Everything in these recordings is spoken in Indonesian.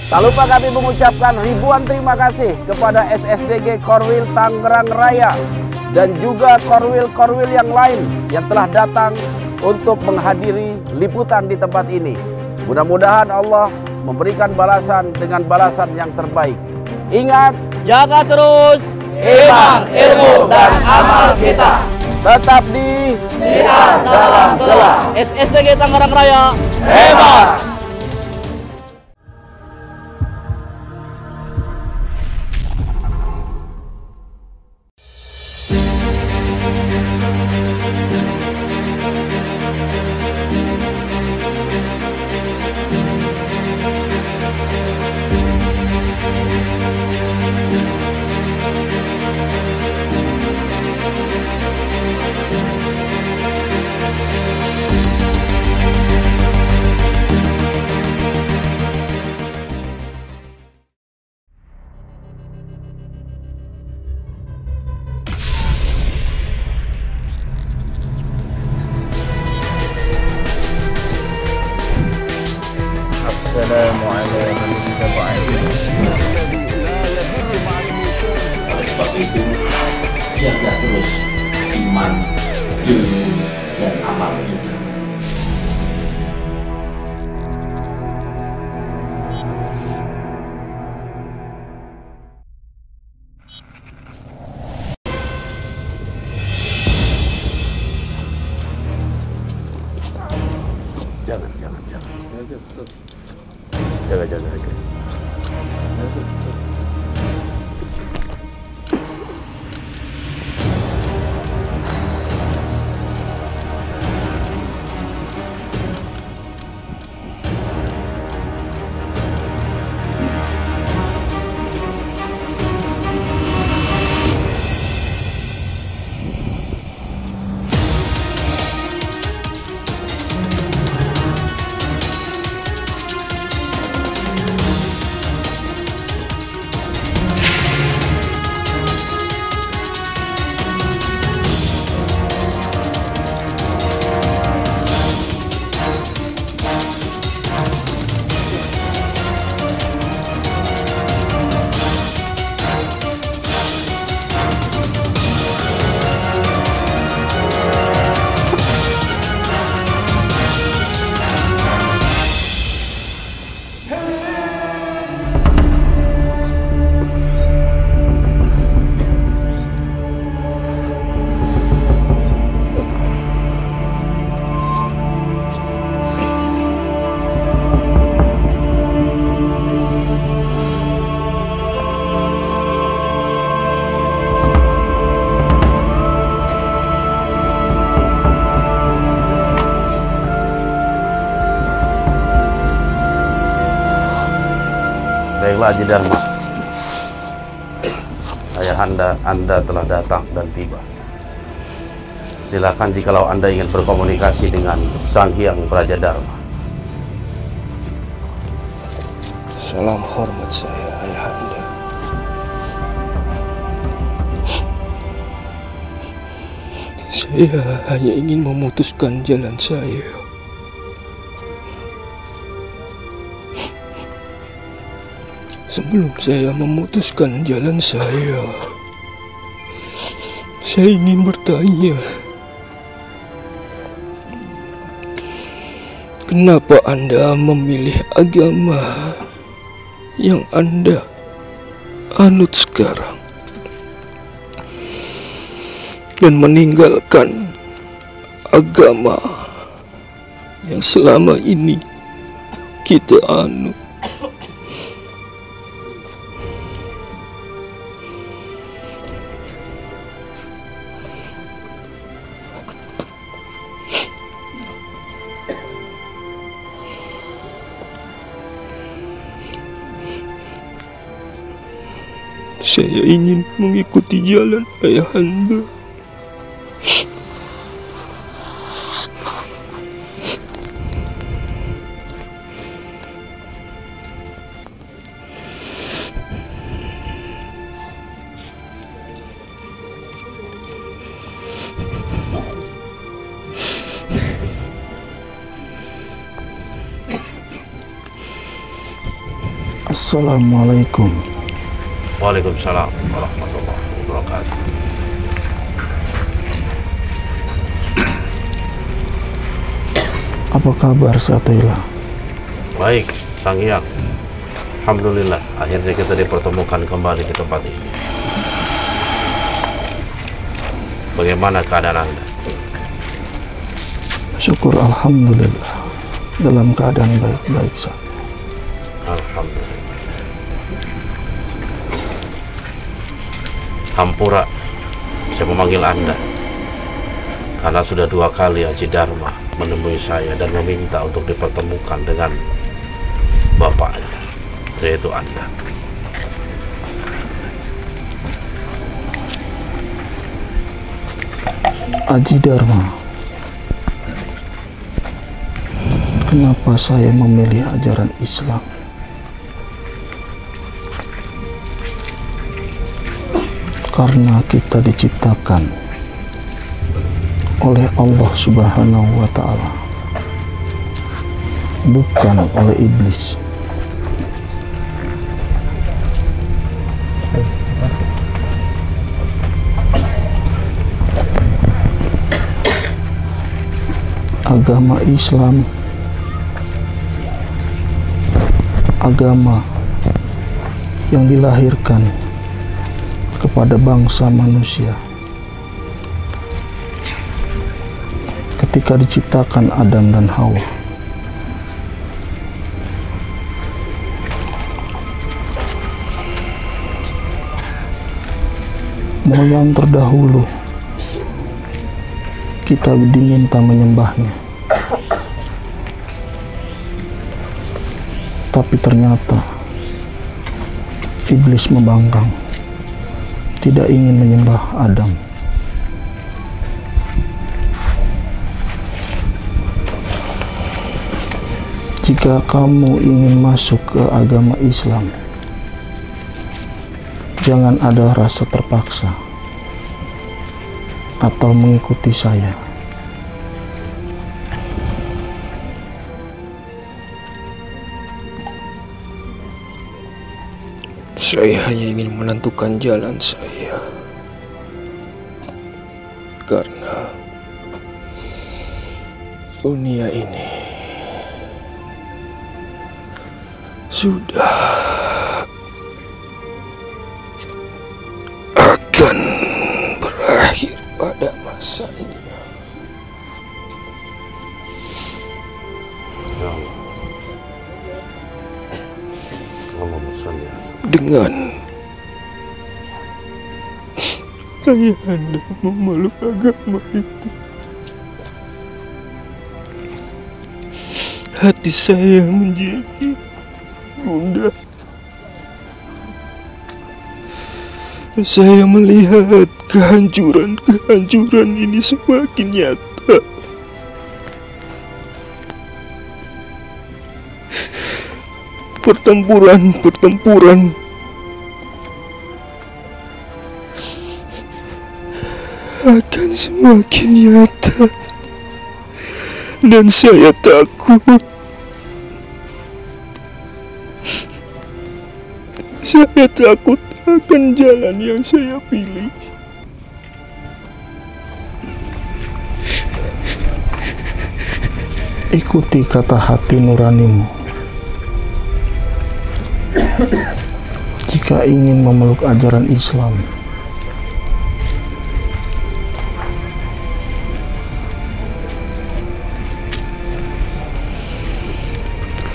Tak lupa kami mengucapkan ribuan terima kasih kepada SSDG Korwil Tangerang Raya dan juga korwil-korwil yang lain yang telah datang untuk menghadiri liputan di tempat ini. Mudah-mudahan Allah memberikan balasan dengan balasan yang terbaik. Ingat, jaga terus iman, ilmu, dan amal kita. Tetap di Sinar Dalam Gelap. SSDG Tangerang Raya Hebat! Assalamualaikum Oleh sebab itu, jaga terus iman, ilmu, dan amal kita. Jangan. Jaga. Baiklah, Haji Dharma. Ayahanda Anda telah datang dan tiba. Silakan jikalau Anda ingin berkomunikasi dengan Sang Hyang Praja Dharma. Salam hormat saya, Ayahanda. Saya hanya ingin memutuskan jalan saya. Sebelum saya memutuskan jalan saya ingin bertanya, kenapa Anda memilih agama yang Anda anut sekarang dan meninggalkan agama yang selama ini kita anut? Saya ingin mengikuti jalan Ayahanda. Assalamualaikum. Waalaikumsalam warahmatullahi wabarakatuh. Apa kabar Satila? Baik, Sang Hyang. Alhamdulillah, akhirnya kita dipertemukan kembali di tempat ini. Bagaimana keadaan Anda? Syukur Alhamdulillah, dalam keadaan baik-baik saja. Alhamdulillah. Hampura, saya memanggil Anda karena sudah 2 kali Aji Dharma menemui saya dan meminta untuk dipertemukan dengan bapaknya, yaitu Anda. Aji Dharma, kenapa saya memilih ajaran Islam? Karena kita diciptakan oleh Allah Subhanahu wa Ta'ala, bukan oleh iblis. Agama Islam, agama yang dilahirkan kepada bangsa manusia ketika diciptakan Adam dan Hawa. Moyang terdahulu kita diminta menyembahnya, tapi ternyata iblis membangkang, tidak ingin menyembah Adam. Jika kamu ingin masuk ke agama Islam, jangan ada rasa terpaksa atau mengikuti saya. Saya hanya ingin menentukan jalan saya, karena dunia ini sudah akan berakhir pada masanya. Ya Allah. Allahumma shalli ala Dengan ayah Anda memeluk agama itu, hati saya menjadi gundah. Saya melihat kehancuran ini semakin nyata. Pertempuran akan semakin nyata, dan saya takut. Saya takut akan jalan yang saya pilih. Ikuti kata hati nuranimu jika ingin memeluk ajaran Islam.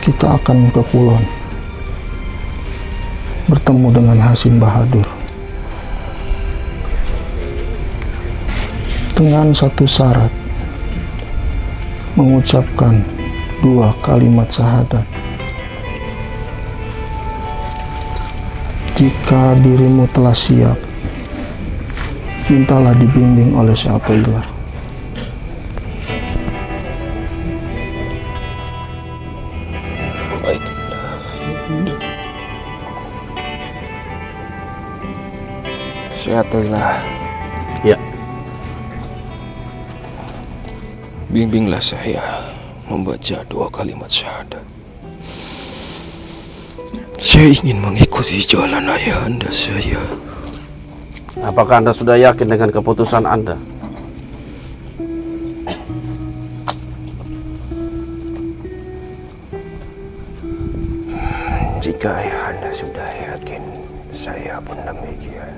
Kita akan ke Kulon, bertemu dengan Hasim Bahadur dengan satu syarat: mengucapkan 2 kalimat syahadat. Jika dirimu telah siap, mintalah dibimbing oleh Syaikhullah. Baiklah, Ibunda. Syaikhullah, Ya, bimbinglah saya membaca 2 kalimat syahadat. Saya ingin mengikuti jalan ayahanda saya. Apakah Anda sudah yakin dengan keputusan Anda? Jika ayahanda sudah yakin, saya pun demikian.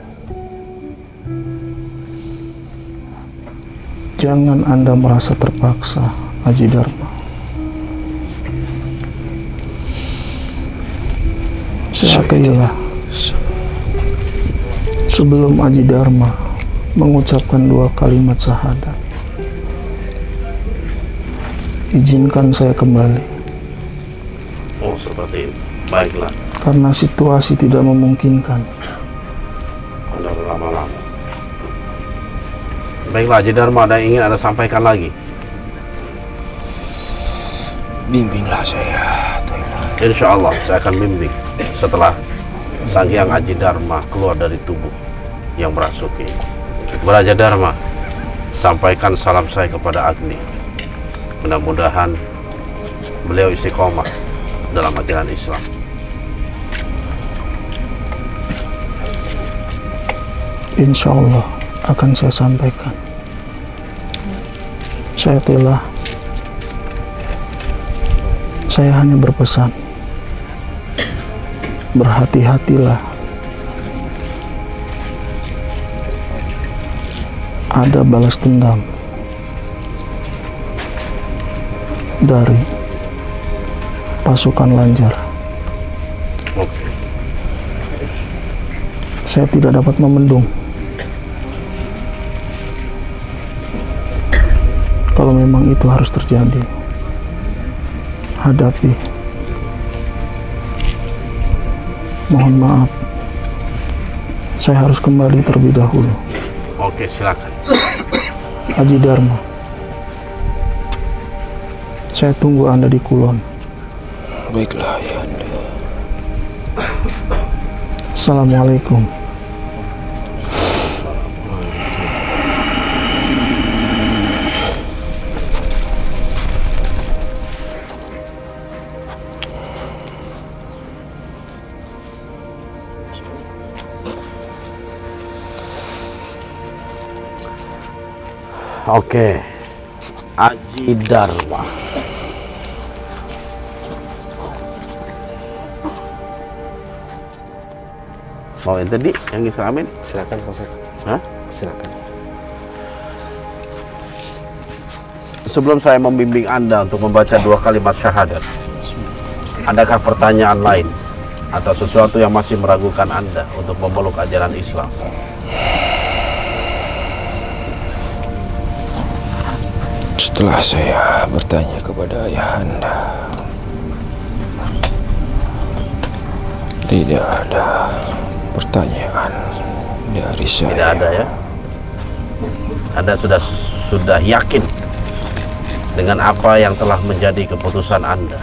Jangan Anda merasa terpaksa, Aji Dharma. Seakailah sebelum Aji Dharma mengucapkan 2 kalimat syahadat, izinkan saya kembali. Oh, seperti itu. Baiklah. Karena situasi tidak memungkinkan. Anda lama-lama. Baiklah, Aji Dharma, ada yang ingin Anda sampaikan lagi? Bimbinglah saya, Insya Allah saya akan bimbing setelah Sang Hyang Aji Dharma keluar dari tubuh yang merasuki. Beraja Dharma, sampaikan salam saya kepada Agni. Mudah-mudahan beliau istiqomah dalam ajaran Islam. Insya Allah akan saya sampaikan. Saya hanya berpesan, berhati-hatilah. Ada balas dendam dari pasukan Lanjar. Saya tidak dapat membendung. Kalau memang itu harus terjadi, hadapi. Mohon maaf, saya harus kembali terlebih dahulu. Oke, silakan. Aji Dharma, saya tunggu Anda di Kulon. baiklah ayahanda. Assalamualaikum. Oke, Aji Dharma. Mau yang tadi yang islamin? Silakan Pak Ustaz. Hah? Silakan. Sebelum saya membimbing Anda untuk membaca 2 kalimat syahadat, adakah pertanyaan lain atau sesuatu yang masih meragukan Anda untuk memeluk ajaran Islam? Setelah saya bertanya kepada ayahanda, tidak ada pertanyaan dari saya. Tidak ada ya? Anda sudah yakin dengan apa yang telah menjadi keputusan Anda?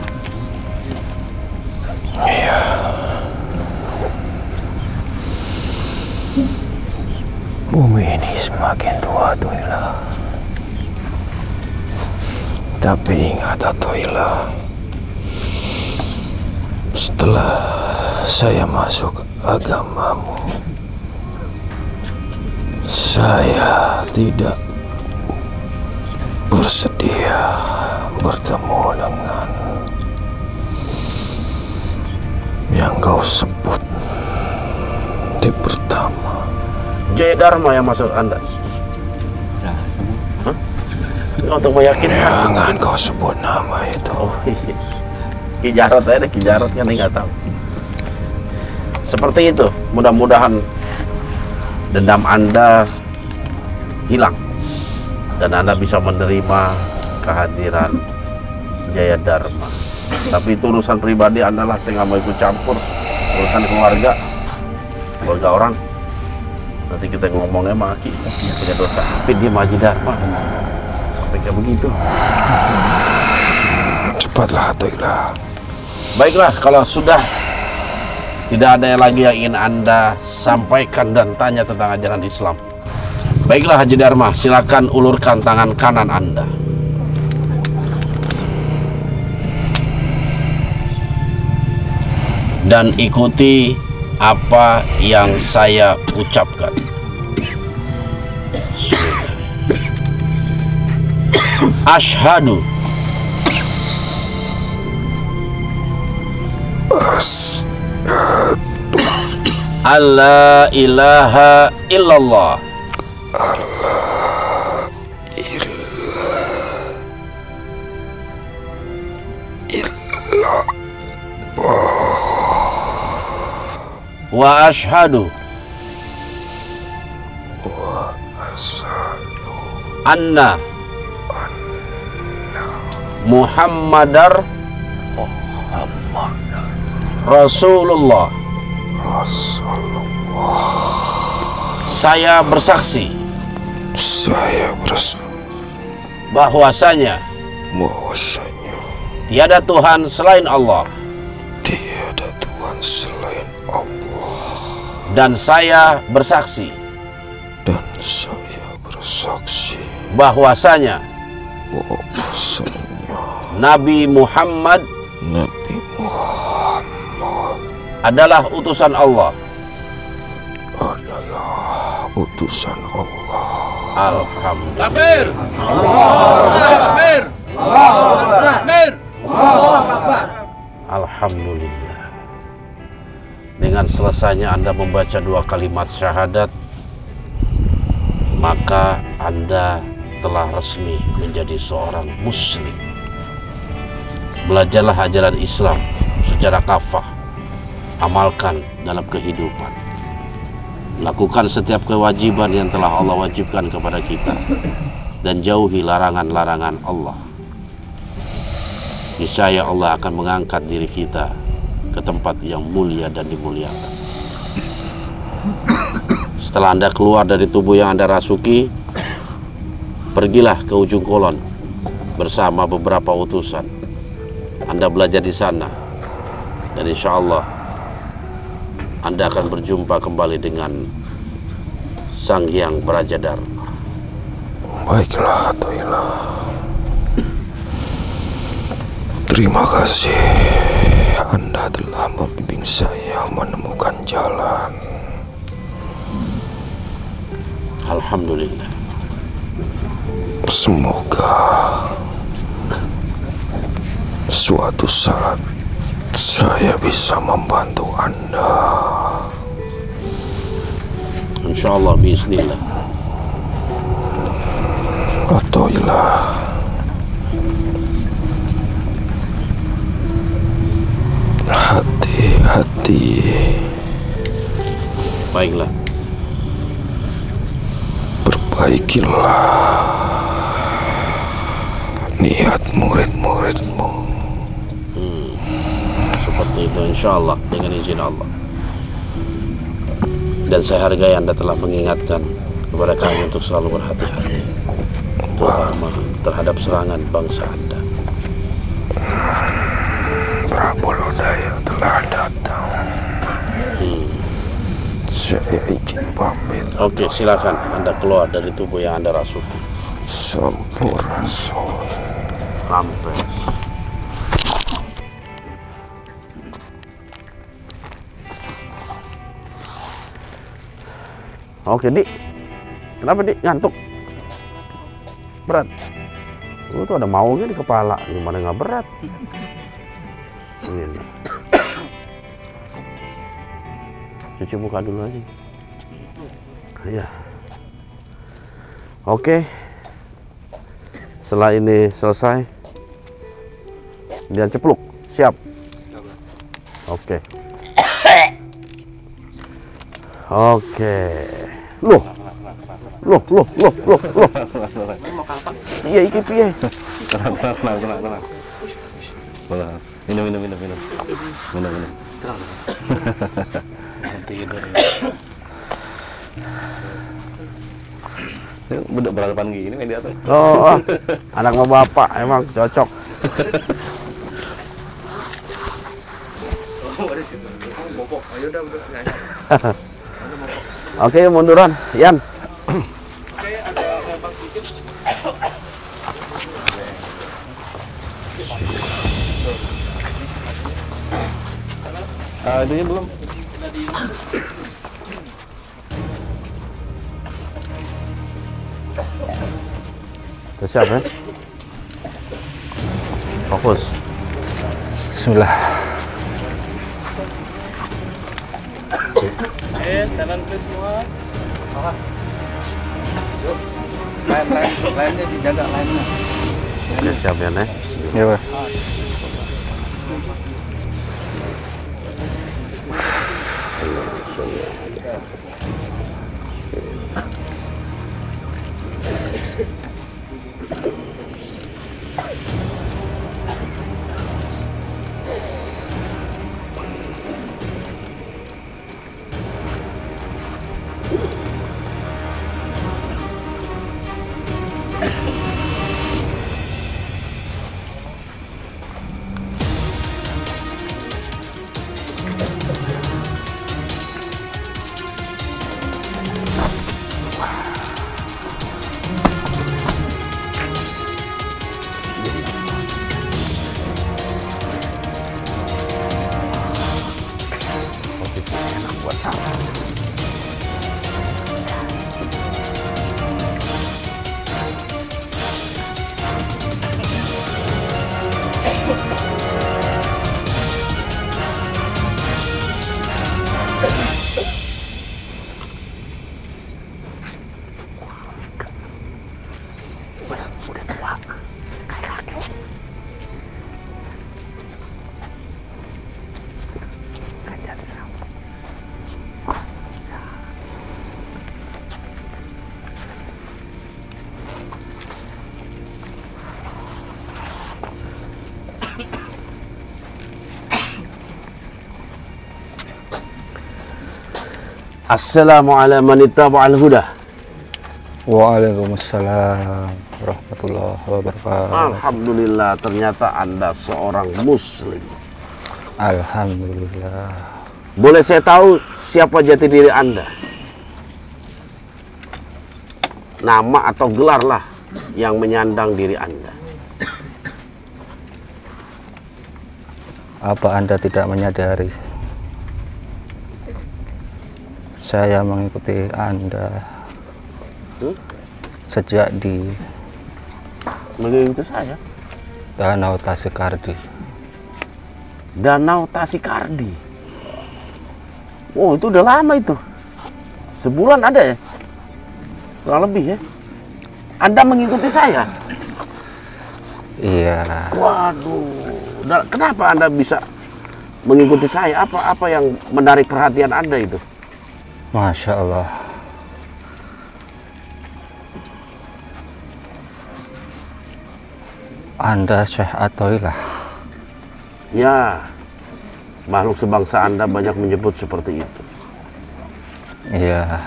Iya. Bumi ini semakin tua, Toilah. Tapi ingat, Toilah, setelah saya masuk agamamu, saya tidak bersedia bertemu dengan yang kau sebut di pertama. Jaya Dharma yang masuk Anda? Hah? Untuk meyakinkan? Jangan kau sebut nama itu. Oh iya. Ki Jarot aja deh, Ki Jarot kan nggak tahu. Seperti itu, mudah-mudahan dendam Anda hilang dan Anda bisa menerima kehadiran Jaya Dharma. Tapi itu urusan pribadi Anda lah, saya nggak mau ikut campur. Urusan keluarga orang. Nanti kita ngomongnya maki, punya dosa. Tapi dia Aji Dharma sampai kayak begitu. Cepatlah, Toilah. Baiklah, kalau sudah tidak ada lagi yang ingin Anda sampaikan dan tanya tentang ajaran Islam, baiklah Aji Dharma, silakan ulurkan tangan kanan Anda. dan ikuti apa yang saya ucapkan. Asyhadu alla ilaha illallah wa asyhadu anna Muhammadar Rasulullah. Saya bersaksi bahwasanya tiada Tuhan selain Allah, dan saya bersaksi bahwasanya Nabi Muhammad adalah utusan Allah. Alhamdulillah. Dengan selesainya Anda membaca 2 kalimat syahadat, maka Anda telah resmi menjadi seorang muslim. Belajarlah ajaran Islam secara kafah, amalkan dalam kehidupan, lakukan setiap kewajiban yang telah Allah wajibkan kepada kita, dan jauhi larangan-larangan Allah. Niscaya Allah akan mengangkat diri kita ke tempat yang mulia dan dimuliakan. Setelah Anda keluar dari tubuh yang Anda rasuki, pergilah ke ujung kolon bersama beberapa utusan. Anda belajar di sana, dan insya Allah Anda akan berjumpa kembali dengan Sang Hyang Brajadharma. Baiklah, Atoillah. Terima kasih. Anda telah membimbing saya menemukan jalan. Alhamdulillah. Semoga suatu saat saya bisa membantu Anda. Insya Allah, bismillah. Atoillah. Hati-hati. Baiklah. Perbaikilah niat murid-muridmu. Seperti itu, insya Allah, dengan izin Allah. Dan saya hargai Anda telah mengingatkan kepada kami untuk selalu berhati-hati terhadap serangan bangsa Anda. Prabu Lodaya telah datang. Saya izin pamit. Oke, silakan Anda keluar dari tubuh yang Anda rasuki. Sampurasun. Sampai. Oke, Dik. Kenapa, Dik? Ngantuk? Berat? Tuh ada maunya di kepala. Gimana nggak berat? Ini. Cuci muka dulu aja. Iya. Oke. Setelah ini selesai, dia cepluk. Siap? Oke. Oke. Loh. Iya, iki piye? Tenang. Minum. Budak berhadapan gini media tuh. Oh, anak sama bapak emang cocok. Oke, munduran, Yan. Itunya belum. Udah siap ya? Fokus. Bismillah. Salam ke semua. Lainnya dijaga lainnya. Udah siap ya, Nek? Ya, Pak. Assalamualaikum warahmatullahi wabarakatuh. Waalaikumsalam warahmatullahi wabarakatuh. Alhamdulillah, ternyata Anda seorang muslim. Alhamdulillah. Boleh saya tahu siapa jati diri Anda? Nama atau gelar lah yang menyandang diri Anda. Apa Anda tidak menyadari saya mengikuti Anda sejak di Mengikuti saya? Danau Tashikardi. Danau Tashikardi. Oh, itu udah lama itu. Sebulan ada ya? Kurang lebih ya? Anda mengikuti saya? Iya. Waduh. Kenapa Anda bisa mengikuti saya? Apa yang menarik perhatian Anda itu? Masya Allah. Anda Syekh Athoillah. Ya, makhluk sebangsa Anda banyak menyebut seperti itu. Iya.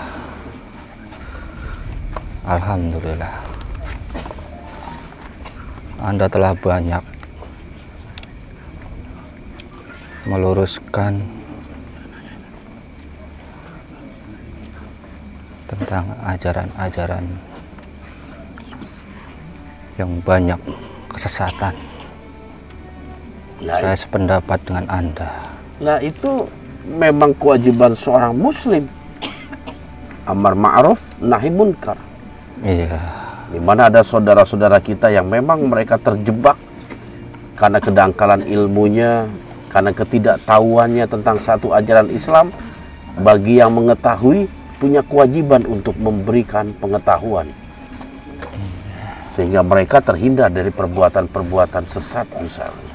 Alhamdulillah. Anda telah banyak meluruskan tentang ajaran-ajaran yang banyak kesesatan. Saya sependapat dengan Anda. Nah, itu memang kewajiban seorang muslim. Amar ma'ruf, nahi munkar. Iya. Di mana ada saudara-saudara kita yang memang mereka terjebak karena kedangkalan ilmunya, karena ketidaktahuannya tentang satu ajaran Islam. Bagi yang mengetahui, punya kewajiban untuk memberikan pengetahuan sehingga mereka terhindar dari perbuatan-perbuatan sesat misalnya.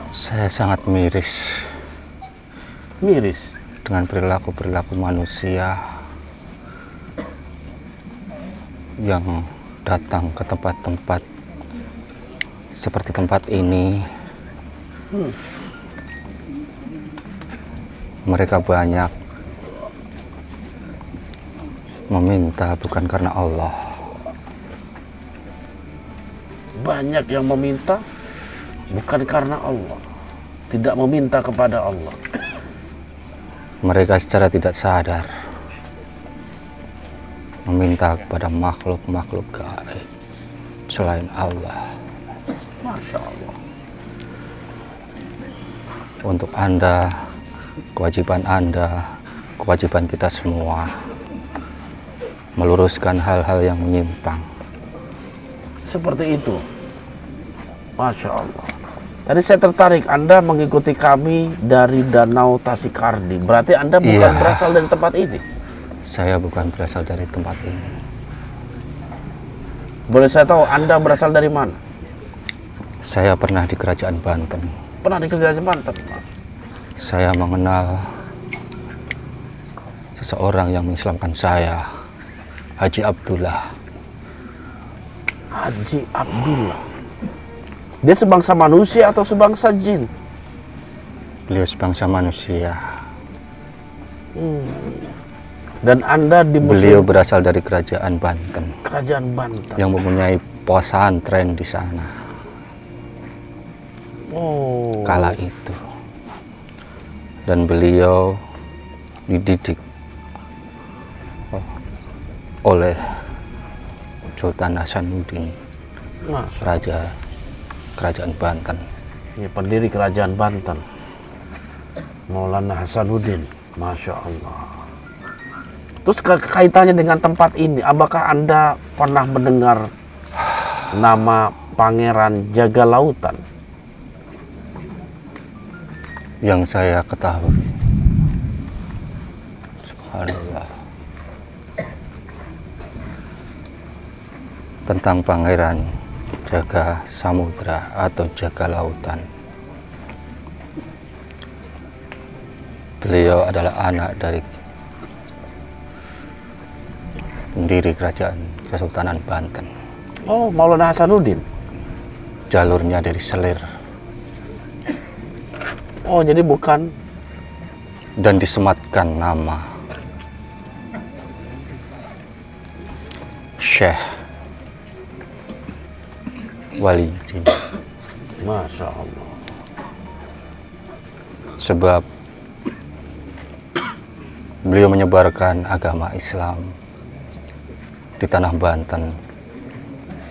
Saya sangat miris dengan perilaku-perilaku manusia yang datang ke tempat-tempat seperti tempat ini. Mereka banyak meminta bukan karena Allah. Banyak yang meminta bukan karena Allah, tidak meminta kepada Allah. Mereka secara tidak sadar meminta kepada makhluk-makhluk gaib selain Allah. Masya Allah. Untuk Anda kewajiban Anda, kewajiban kita semua, meluruskan hal-hal yang menyimpang. Seperti itu. Masya Allah. Tadi saya tertarik, Anda mengikuti kami dari Danau Tasikardi. Berarti Anda bukan berasal dari tempat ini? Saya bukan berasal dari tempat ini. Boleh saya tahu Anda berasal dari mana? Saya pernah di Kerajaan Banten. Pernah di Kerajaan Banten? Saya mengenal seseorang yang mengislamkan saya, Haji Abdullah. Haji Abdullah. Dia sebangsa manusia atau sebangsa jin? Beliau sebangsa manusia. Dan Anda di Beliau berasal dari Kerajaan Banten. Kerajaan Banten. Yang mempunyai pesantren di sana. Oh. Kala itu. Dan beliau dididik oleh Sultan Hasanuddin, Raja Kerajaan Banten. Ini pendiri Kerajaan Banten, Maulana Hasanuddin. Masya Allah. Terus kaitannya dengan tempat ini, apakah Anda pernah mendengar nama Pangeran Jaga Lautan? Yang saya ketahui, subhanallah, tentang Pangeran Jaga Samudra atau Jaga Lautan. Beliau adalah anak dari pendiri Kerajaan Kesultanan Banten. Oh, Maulana Hasanuddin. Jalurnya dari Selir. Oh, jadi bukan. Dan disematkan nama Syekh Waliuddin. Masya Allah. Sebab beliau menyebarkan agama Islam di tanah Banten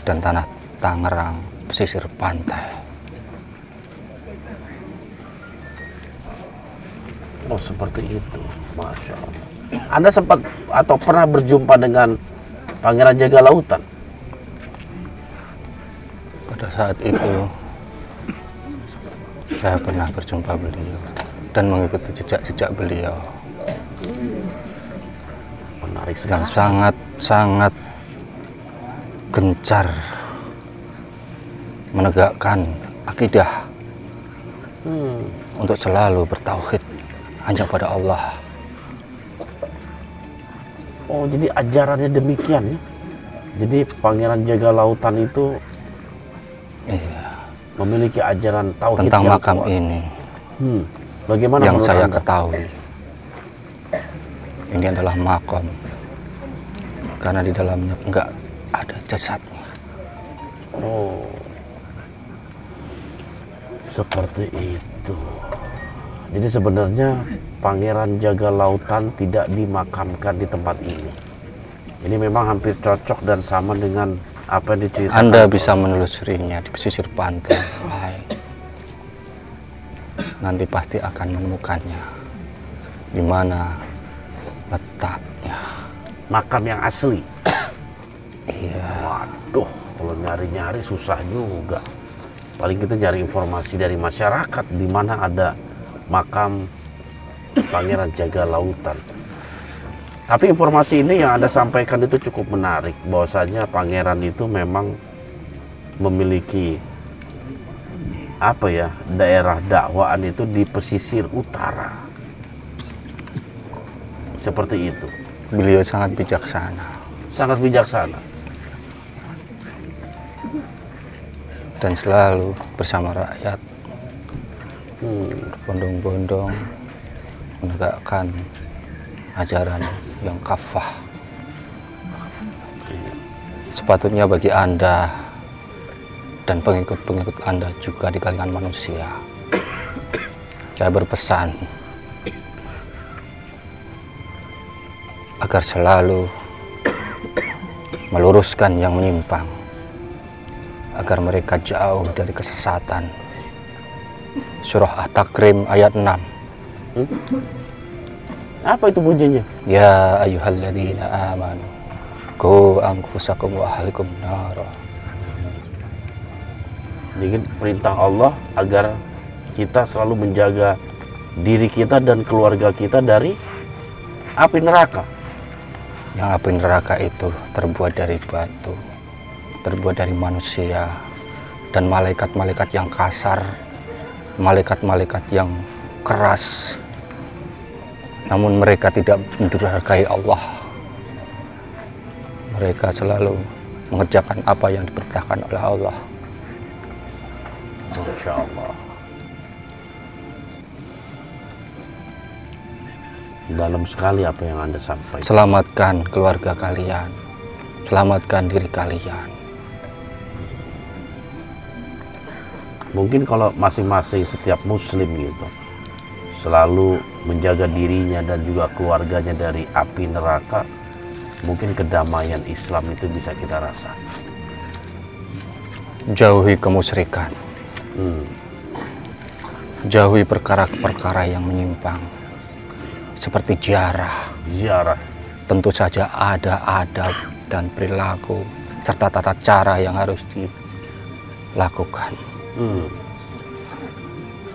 dan tanah Tangerang, pesisir pantai. Oh, seperti itu. Masya Allah. Anda sempat atau pernah berjumpa dengan Pangeran Jaga Lautan? Pada saat itu saya pernah berjumpa beliau dan mengikuti jejak-jejak beliau. Menarik Yang sekali. sangat gencar menegakkan akidah untuk selalu bertauhid hanya pada Allah. Oh, jadi ajarannya demikian ya? Jadi Pangeran Jaga Lautan itu memiliki ajaran tauhid Tentang yang makam kuat. ini Bagaimana yang menurut saya Anda? ketahui, ini adalah makam karena di dalamnya enggak ada jasadnya. Oh, seperti itu. Jadi sebenarnya Pangeran Jaga Lautan tidak dimakamkan di tempat ini. Ini memang hampir cocok dan sama dengan apa yang diceritakan. Anda bisa menelusurinya di pesisir pantai lain. Nanti pasti akan menemukannya di mana letaknya. Makam yang asli. Iya. Waduh, kalau nyari-nyari susah juga. Paling kita nyari informasi dari masyarakat di mana ada makam Pangeran Jaga Lautan. Tapi informasi ini yang Anda sampaikan itu cukup menarik, bahwasanya pangeran itu memang memiliki daerah dakwaan itu di pesisir utara. Seperti itu. Beliau sangat bijaksana. Sangat bijaksana. Dan selalu bersama rakyat. Bondong-bondong menegakkan ajaran yang kafah. Sepatutnya bagi Anda dan pengikut-pengikut Anda juga di kalangan manusia, saya berpesan agar selalu meluruskan yang menyimpang, agar mereka jauh dari kesesatan. Surah At-Takrim ayat 6. Apa itu bunyinya? Ya ayyuhalladzina amanu qu anfusakum wa ahlikum nara. Ini perintah Allah agar kita selalu menjaga diri kita dan keluarga kita dari api neraka. Yang api neraka itu terbuat dari batu, terbuat dari manusia dan malaikat-malaikat yang kasar, malaikat-malaikat yang keras. Namun mereka tidak mendurhakai Allah. Mereka selalu mengerjakan apa yang diperintahkan oleh Allah. Masya Allah. Dalam sekali apa yang Anda sampaikan. Selamatkan keluarga kalian, selamatkan diri kalian. Mungkin kalau masing-masing setiap muslim gitu selalu menjaga dirinya dan juga keluarganya dari api neraka, mungkin kedamaian Islam itu bisa kita rasa. Jauhi kemusyrikan, jauhi perkara-perkara yang menyimpang seperti ziarah. Tentu saja ada adab dan perilaku serta tata cara yang harus dilakukan.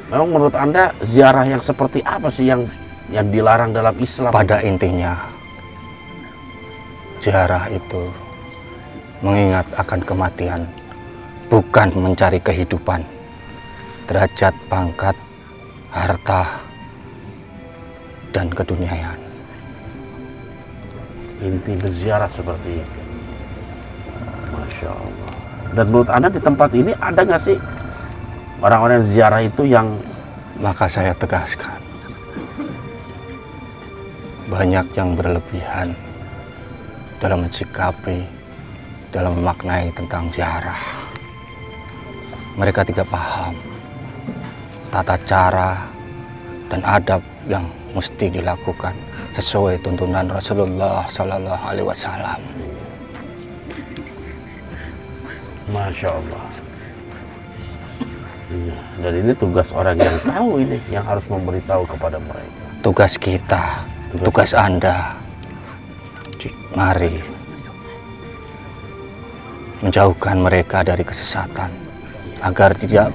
Memang menurut Anda ziarah yang seperti apa sih yang dilarang dalam Islam? Pada intinya ziarah itu mengingat akan kematian, bukan mencari kehidupan, derajat, pangkat, harta, dan keduniaan. Inti berziarah seperti itu. Masya Allah. Dan menurut Anda di tempat ini ada nggak sih orang-orang ziarah itu yang... Maka saya tegaskan, banyak yang berlebihan dalam mensikapi, dalam memaknai tentang ziarah. Mereka tidak paham tata cara dan adab yang mesti dilakukan sesuai tuntunan Rasulullah Sallallahu Alaihi Wasallam. Masya Allah. Dan ini tugas orang yang tahu ini, yang harus memberitahu kepada mereka. Tugas kita, tugas Anda, mari menjauhkan mereka dari kesesatan agar tidak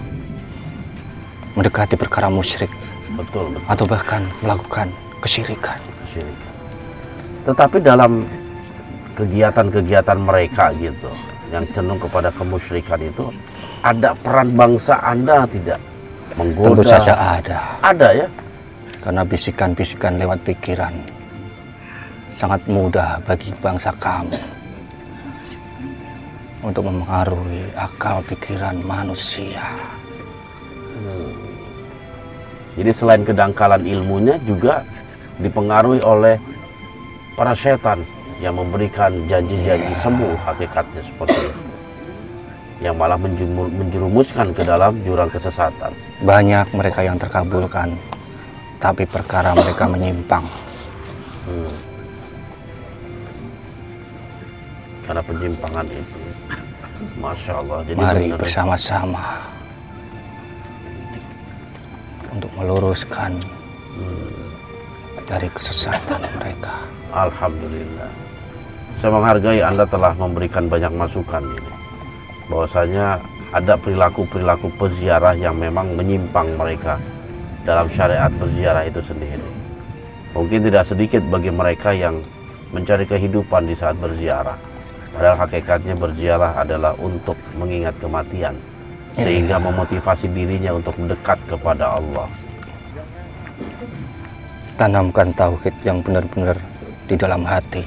mendekati perkara musyrik. Betul. Atau bahkan melakukan kesyirikan. Tetapi dalam kegiatan-kegiatan mereka gitu yang cenderung kepada kemusyrikan itu, ada peran bangsa Anda tidak menggoda? Tentu saja ada. Ada ya? Karena bisikan-bisikan lewat pikiran sangat mudah bagi bangsa kami untuk memengaruhi akal pikiran manusia. Jadi selain kedangkalan ilmunya juga dipengaruhi oleh para setan yang memberikan janji-janji semu, hakikatnya seperti itu, yang malah menjerumuskan ke dalam jurang kesesatan. Banyak mereka yang terkabulkan, tapi perkara mereka menyimpang. Karena penyimpangan itu. Masya Allah. Jadi mari bersama-sama untuk meluruskan dari kesesatan mereka. Alhamdulillah. Saya menghargai Anda telah memberikan banyak masukan ini. Bahwasanya ada perilaku-perilaku peziarah yang memang menyimpang mereka dalam syariat berziarah itu sendiri. Mungkin tidak sedikit bagi mereka yang mencari kehidupan di saat berziarah. Padahal hakikatnya berziarah adalah untuk mengingat kematian, sehingga memotivasi dirinya untuk mendekat kepada Allah. Tanamkan tauhid yang benar-benar di dalam hati.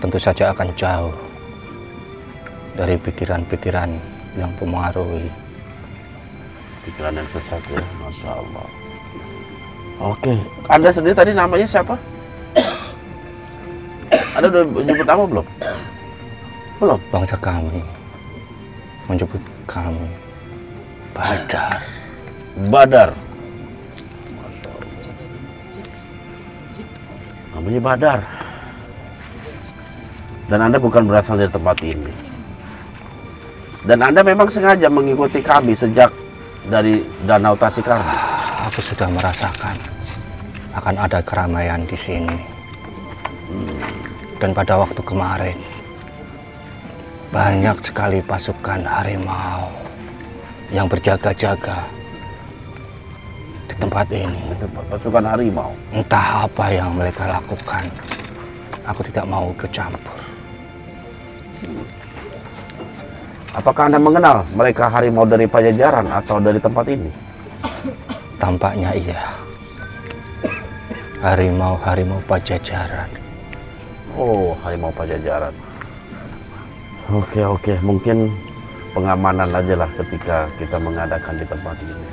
Tentu saja akan jauh dari pikiran-pikiran yang mempengaruhi. Pikiran yang sesat ya, Masya Allah. Oke, Anda sendiri tadi namanya siapa? Anda udah menyebut nama belum? Belum? Bangsa kami menyebut kami Badar. Badar. Masya Allah. Namanya Badar. Dan Anda bukan berasal dari tempat ini. Dan Anda memang sengaja mengikuti kami sejak dari Danau Tasik Kardi. aku sudah merasakan akan ada keramaian di sini. Dan pada waktu kemarin, banyak sekali pasukan harimau yang berjaga-jaga di tempat ini. Pasukan harimau. Entah apa yang mereka lakukan, aku tidak mau ikut campur. Apakah Anda mengenal mereka harimau dari Pajajaran atau dari tempat ini? Tampaknya iya. Harimau-harimau Pajajaran. Oh, harimau Pajajaran. Oke. Mungkin pengamanan aja lah ketika kita mengadakan di tempat ini.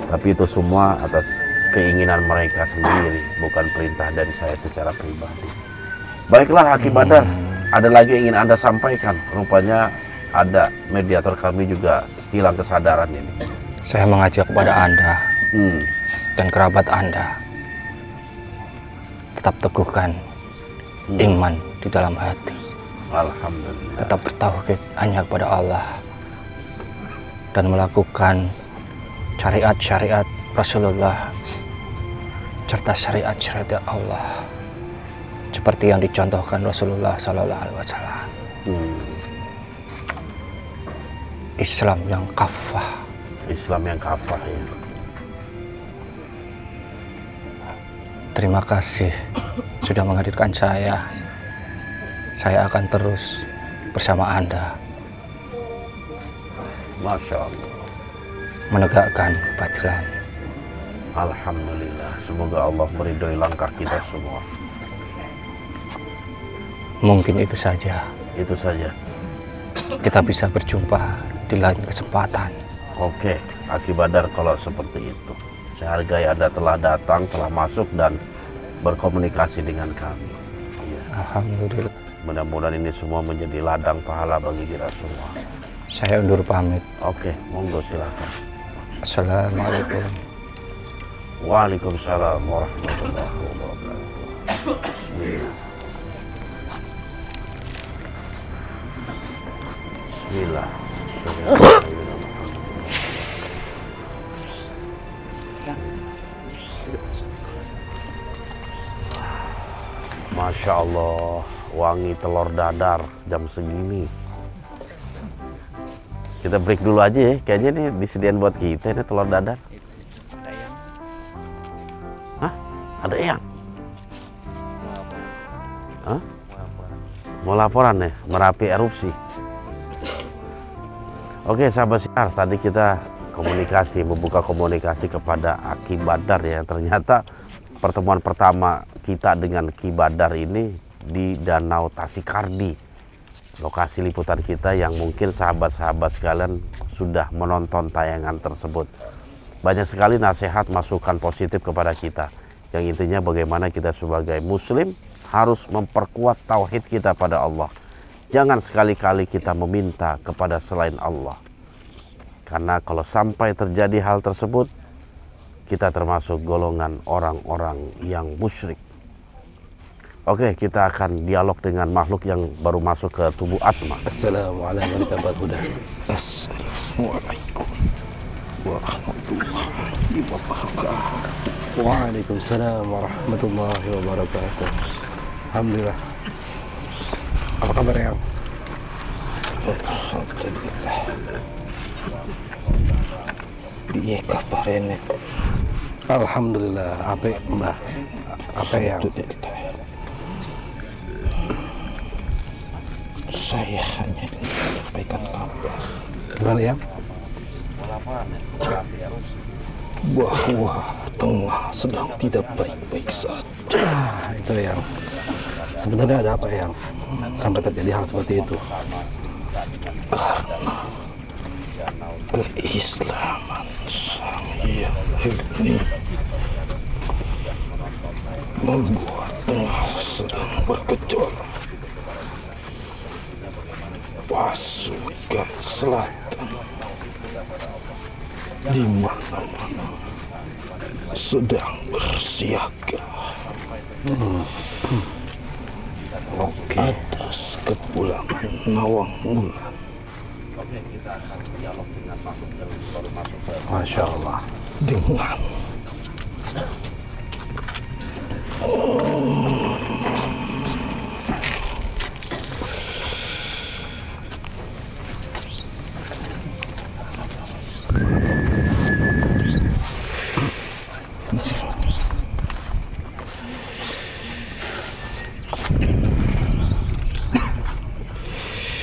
Tapi itu semua atas keinginan mereka sendiri, bukan perintah dari saya secara pribadi. Baiklah, Aki Badar, ada lagi yang ingin Anda sampaikan? Rupanya ada mediator kami juga hilang kesadaran ini. Saya mengajak kepada Anda dan kerabat Anda, tetap teguhkan iman di dalam hati. Alhamdulillah. Tetap bertauhid hanya kepada Allah dan melakukan syariat-syariat Rasulullah serta syariat-syariat Allah seperti yang dicontohkan Rasulullah Sallallahu Alaihi Wasallam. Islam yang kafah. Islam yang kafah, ya. Terima kasih sudah menghadirkan saya. Saya akan terus bersama Anda. Masya Allah. Menegakkan keadilan. Alhamdulillah. Semoga Allah meridhoi langkah kita semua. Mungkin itu saja. Itu saja. Kita bisa berjumpa di lain kesempatan. Oke, Aki Badar, kalau seperti itu. Saya hargai Anda telah datang, telah masuk dan berkomunikasi dengan kami. Ya. Alhamdulillah. Mudah-mudahan ini semua menjadi ladang pahala bagi kita semua. Saya undur pamit. Oke, monggo silakan. Assalamualaikum. Waalaikumsalam warahmatullahi wabarakatuh. Bismillah. Masya Allah, wangi telur dadar jam segini. Kita break dulu aja ya, kayaknya ini disediain buat kita ini telur dadar. Hah? Ada eyang? Hah? Mau laporan ya, Merapi erupsi. Oke sahabat siar, tadi kita membuka komunikasi kepada Aki Badar ya. Ternyata pertemuan pertama kita dengan Ki Badar ini di Danau Tasikardi, lokasi liputan kita yang mungkin sahabat-sahabat sekalian sudah menonton tayangan tersebut. Banyak sekali nasihat masukan positif kepada kita, yang intinya bagaimana kita sebagai muslim harus memperkuat tauhid kita pada Allah. Jangan sekali-kali kita meminta kepada selain Allah, karena kalau sampai terjadi hal tersebut, kita termasuk golongan orang-orang yang musyrik. Oke, kita akan dialog dengan makhluk yang baru masuk ke tubuh Atma. Assalamualaikum warahmatullahi wabarakatuh. Waalaikumsalam warahmatullahi wabarakatuh. Alhamdulillah. Apa kabar ya? Alhamdulillah. Iya kabar ini. Alhamdulillah. Apa Mbah? Apa yang? Saya hanya menyampaikan kabar. Gimana ya? Bahwa tengah sedang tidak baik-baik saja. Itu yang sebenarnya ada apa yang sampai terjadi hal seperti itu? Karena keislaman sang yang ini membuat tengah sedang bergejolak. Pasukan selatan di mana-mana sedang bersiaga atas kepulangan Nawang Wulan. Masya Allah, dengan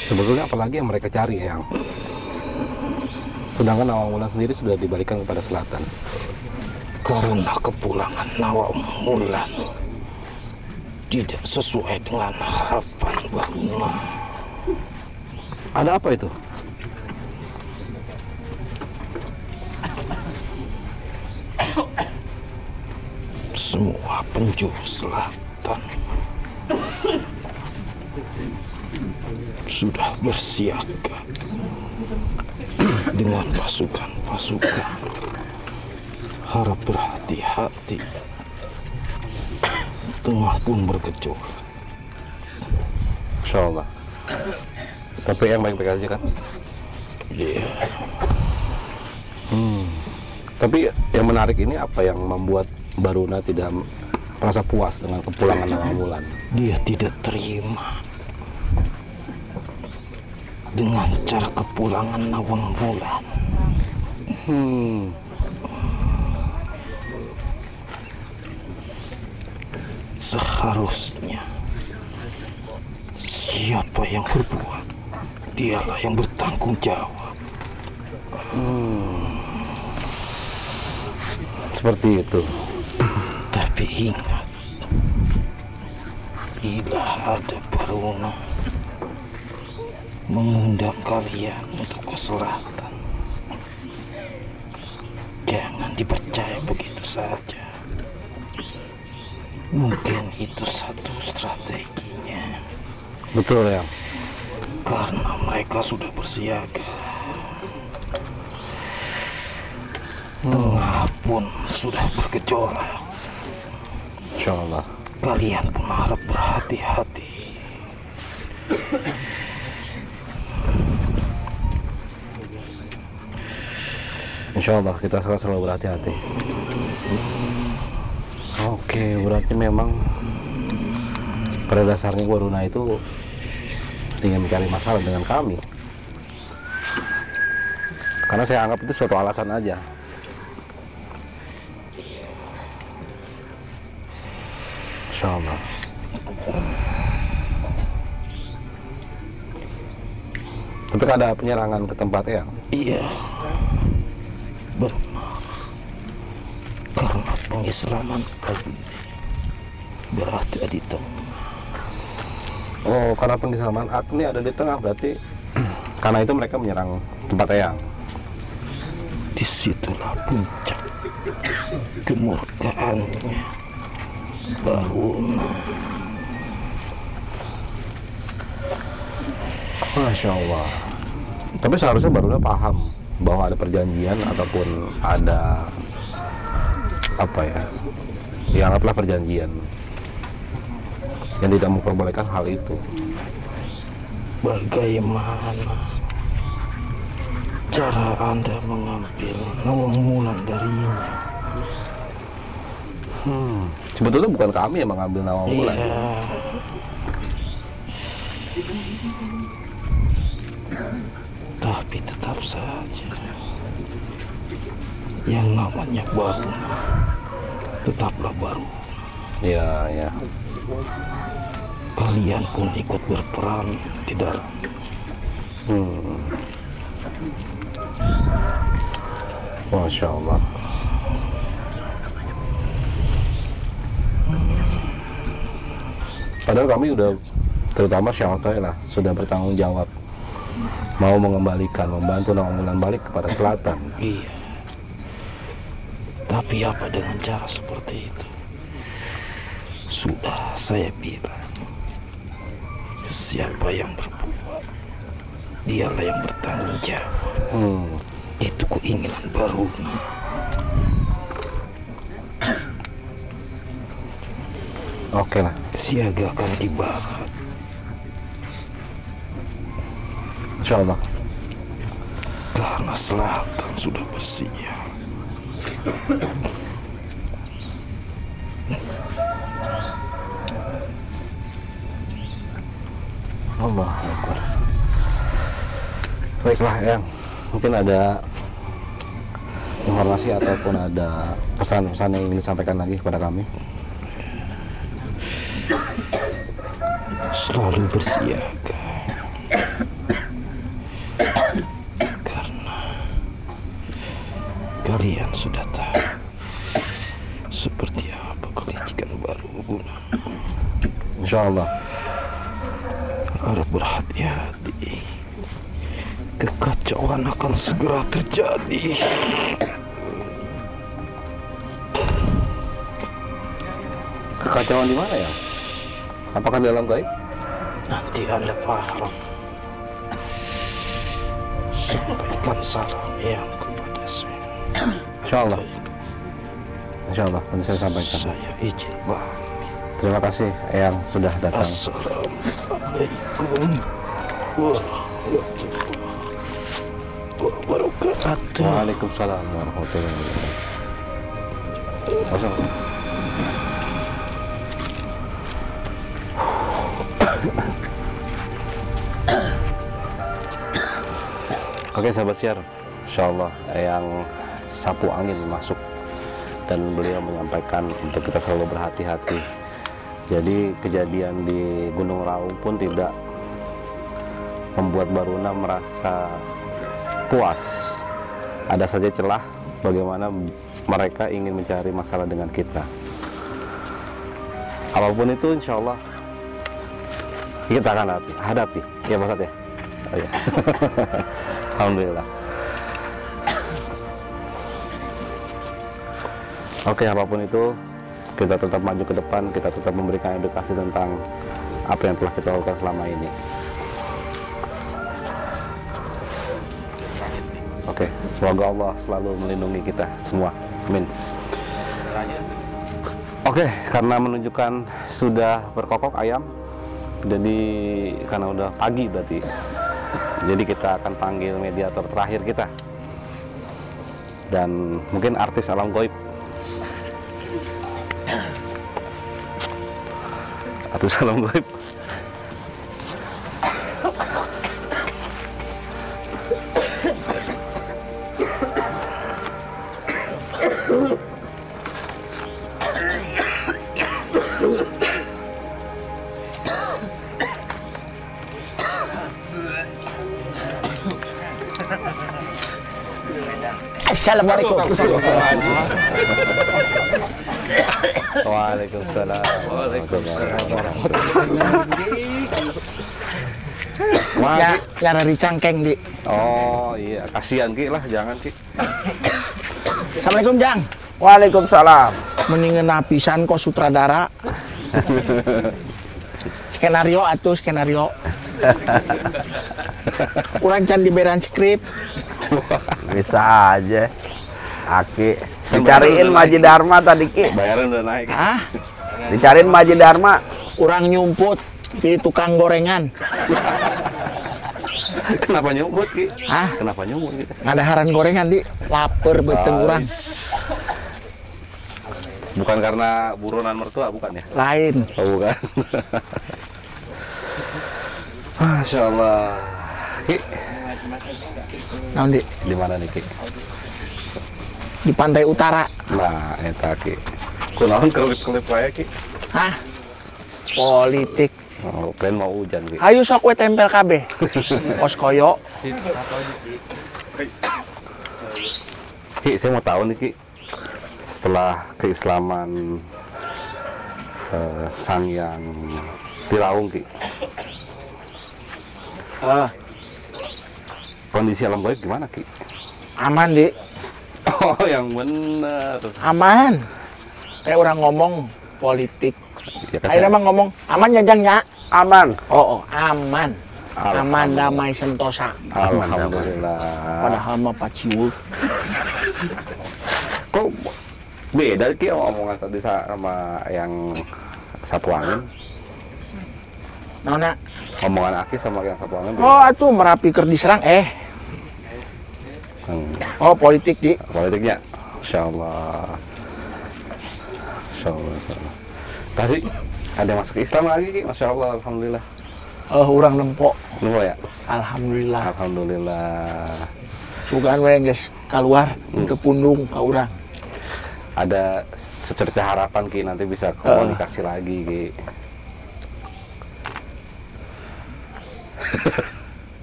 Sebetulnya apalagi yang mereka cari, yang sedangkan Nawang Wulan sendiri sudah dibalikan kepada selatan. Karena kepulangan Nawang Wulan tidak sesuai dengan harapan Baruna. Ada apa itu? Semua penjuru selatan sudah bersiaga dengan pasukan-pasukan. Harap berhati-hati. Tengah pun bergejolak. Insya Allah. Tapi yang baik-baik aja kan? Iya. Tapi yang menarik ini apa yang membuat Baruna tidak merasa puas dengan kepulangan Nawang Wulan? Dia tidak terima dengan cara kepulangan Nawang Wulan. Seharusnya siapa yang berbuat, dialah yang bertanggung jawab. Seperti itu. Tapi ingat, bila ada Baruna mengundang kalian untuk ke selatan, jangan dipercaya begitu saja. Mungkin itu satu strateginya. Betul ya. Karena mereka sudah bersiaga. Tengah pun sudah bergejolak. Insya Allah. Kalian pun harap berhati-hati. Insya Allah kita akan selalu berhati-hati. Oke, berarti memang pada dasarnya Baruna itu ingin mencari masalah dengan kami. Karena saya anggap itu suatu alasan aja. Insya Allah. Tapi ada penyerangan ke tempatnya? Iya, benar. Karena pengislaman Abi berada di tengah. Oh, karena pengislaman Agni ada di tengah, berarti karena itu mereka menyerang tempat Eyang. Disitulah puncak kemurkaannya Baruna. Masya Allah. Tapi seharusnya Baruna paham bahwa ada perjanjian ataupun ada apa ya, dianggaplah perjanjian yang tidak memperbolehkan hal itu. Bagaimana cara Anda mengambil Nawang Wulan darinya? Sebetulnya bukan kami yang mengambil Nawang Wulan. Iya. Tapi tetap saja yang namanya Baruna tetaplah Baruna. Iya, ya. Kalian pun ikut berperan di dalam. Masya Allah. Padahal kami udah, terutama Syahtoy lah, sudah bertanggung jawab mau mengembalikan, membantu Nawang Wulan balik kepada selatan. Iya. Tapi apa dengan cara seperti itu? Sudah saya bilang, siapa yang berbuat, dialah yang bertanggung jawab. Itu keinginan Baruna. Oke lah. Siagakan di barat. Insya Allah. Karena selatan sudah bersiap. Allah Akbar. Baiklah yang mungkin ada informasi ataupun ada pesan-pesan yang ingin disampaikan lagi kepada kami. Selalu bersiaga, karena kalian sudah tahu seperti apa kelicikan baru guna. Insya Allah. Harus berhati-hati, kekacauan akan segera terjadi. Kekacauan di mana ya? Apakah dalam gaib? Nanti Anda paham. Sampaikan salam yang kepada saya. Insya Allah. Insya Allah, nanti saya sampaikan. Saya izin pamit. Terima kasih yang sudah datang. Assalamualaikum warahmatullahi wabarakatuh. Waalaikumsalam warahmatullahi wabarakatuh. Oke sahabat Syiar, insya Allah yang sapu angin masuk dan beliau menyampaikan untuk kita selalu berhati-hati. Jadi kejadian di Gunung Raung pun tidak membuat Baruna merasa puas. Ada saja celah bagaimana mereka ingin mencari masalah dengan kita. Apapun itu insya Allah kita akan hadapi. Ya Pak Ustadz ya? Oh, ya. Alhamdulillah. Oke, apapun itu kita tetap maju ke depan, kita tetap memberikan edukasi tentang apa yang telah kita lakukan selama ini. Oke, semoga Allah selalu melindungi kita semua. Amin. Oke, karena menunjukkan sudah berkokok ayam, jadi karena udah pagi berarti, jadi kita akan panggil mediator terakhir kita, dan mungkin artis alam gaib. Artis alam gaib. Assalamualaikum. Waalaikumsalam. Ya, lara dicangkeng di. Oh iya, kasihan Ki lah, jangan Ki. Assalamualaikum Jang. Waalaikumsalam. Mendingan napisan kok sutradara. Skenario atuh skenario. Kurang can diberan skrip. Bisa aja. Aki. Dicariin Maji Dharma tadi Ki. Bayaran udah naik. Ah, Dicariin Maji Dharma. kurang nyumput di tukang gorengan. Kenapa nyumput Ki? Hah? Kenapa nyumput gitu? Ngadaharan gorengan di. Laper beteng urang. Bukan karena buronan mertua, bukan ya? Lain. Oh, bukan. Masya Allah. Ki, Naon di? di mana nih Ki? Di pantai utara. Nah, eta Ki. Kunaon kelip-kelip wae Ki? Hah? Politik. Oh, kalian mau hujan Ki. Ayo sok we tempel kabeh. Kos koyo. Ki, saya mau tahu nih Ki. Setelah keislaman Sang Yang Tiraung Ki. Kondisi alam gaib gimana Ki? Aman di. Oh, yang benar. Aman. Kayak orang ngomong politik. Ya, Ayo mah ngomong aman ya Jang ya. Aman. Oh, aman. Aman damai sentosa. Alhamdulillah. Padahal mah paciwuk. Kok beda Ki omongan tadi sama yang sapu angin? Nona. Omongan Aki sama yang sapu angin beda. Oh, atuh Merapi keur diserang Oh, politik di. Politiknya, Insya Allah. Masya Allah, Masya Allah. Tadi ada yang masuk Islam lagi, Ki. Masya Allah, alhamdulillah. Urang nempok. Nunggu ya? Alhamdulillah. Alhamdulillah. Sugaan we geus keluar ke pundung ka urang. Ada secerca harapan, Ki, nanti bisa komunikasi lagi, Ki.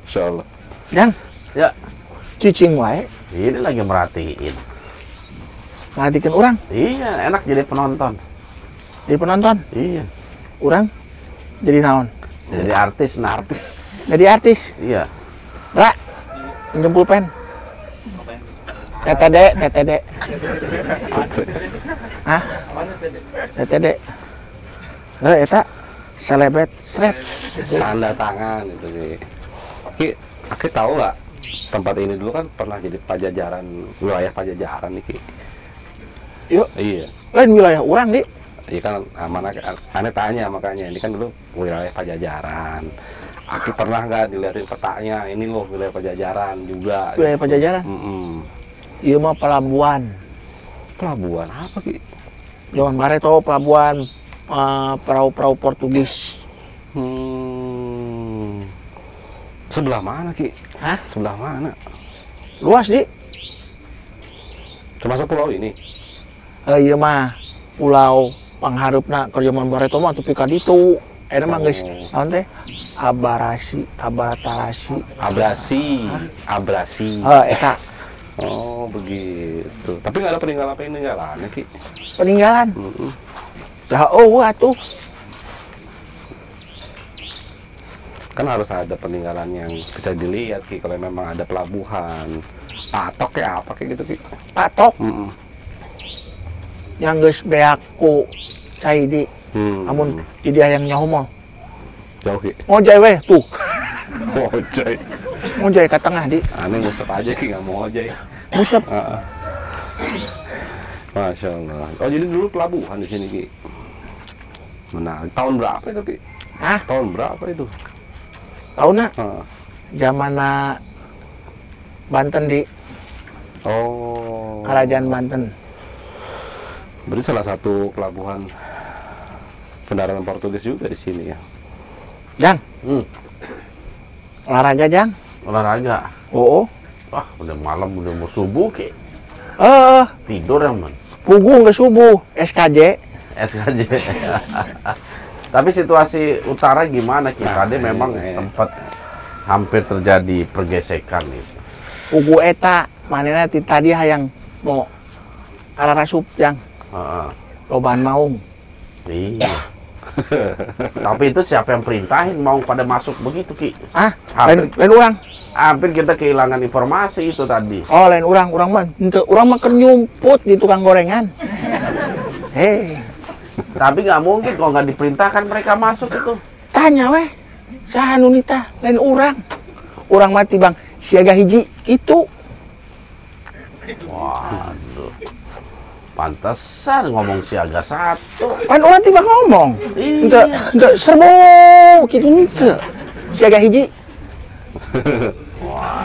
Insya Allah. Jang, Ya, cicing wae. ini lagi merhatiin. Ngadikeun urang Iya, enak jadi penonton. jadi penonton. Iya, Urang jadi naon? jadi artis. Nah, artis. Jadi artis. Iya. Ra, pinjem pulpen. TTD. Hah? TTD. Eta selebet sret. Tanda tangan itu, Ki. Ki tahu nggak tempat ini dulu kan pernah jadi pajajaran, wilayah pajajaran nih, Ki. Yuk, Iya. lain wilayah urang, Di. Iya kan, mana aneh tanya makanya ini kan dulu wilayah pajajaran. Aki pernah nggak dilihatin petanya? Ini loh wilayah pajajaran juga. Wilayah Pajajaran. Ieu mah pelabuhan. Pelabuhan apa, Ki? Zaman bare tau pelabuhan perahu-perahu Portugis. Sebelah mana, Ki? Hah? Sebelah mana? Luas, Di. Termasuk pulau ini? Ieu mah pulau pangharupna keur zaman bare tau mah tepi ka ditu. Eta mah geus naon teh? Abrasi. Abrasi. Eta Oh, begitu. Tapi nggak ada peninggalan-peninggalannya, Ki? peninggalan. Dah atuh. Kan harus ada peninggalan yang bisa dilihat, Ki, kalau memang ada pelabuhan. Patok kayak apa kayak gitu, Ki? Patok yang geus beak ku cai di. Amun di dia yang nyaho mah. Jauh, Ki. Ngojay weh tuh. Ojay. Ngojay ke tengah, Di. Aneh ngusep aja, Ki, nggak mau ojay. Musep. Masya Allah. Oh, jadi dulu pelabuhan di sini, Ki. Menarik. Tahun berapa itu, Ki? Hah? Tahun berapa itu? Tauna Heeh. zamana Banten, Di. Oh. Kerajaan Banten. Berarti salah satu pelabuhan pendaratan Portugis juga di sini ya. Jang. Olahraga, Jang. Olahraga. Oh. Wah, udah malam, udah mau subuh, Ki. Tidur yang man. Pugu nggak subuh. SKJ. SKJ. Tapi situasi utara gimana, Ki? Tadi memang sempat hampir terjadi pergesekan itu. Pugu eta manena ti tadi hayang mau ararasup, Jang. Lobaan maung. Iya. Tapi itu siapa yang perintahin mau pada masuk begitu, Ki? Lain urang. Hampir kita kehilangan informasi itu tadi. Oh, lain urang mah. Henteu urang mah keur nyumput di tukang gorengan. Tapi nggak mungkin kalau nggak diperintahkan mereka masuk itu. Tanya weh. Saha nu nita lain urang. Urang mah tibang siaga hiji itu. Waduh. Pantesan ngomong siaga satu. Pan urang tibang ngomong. Iya. Henteu serbu kitu henteu. Siaga hiji. Wah,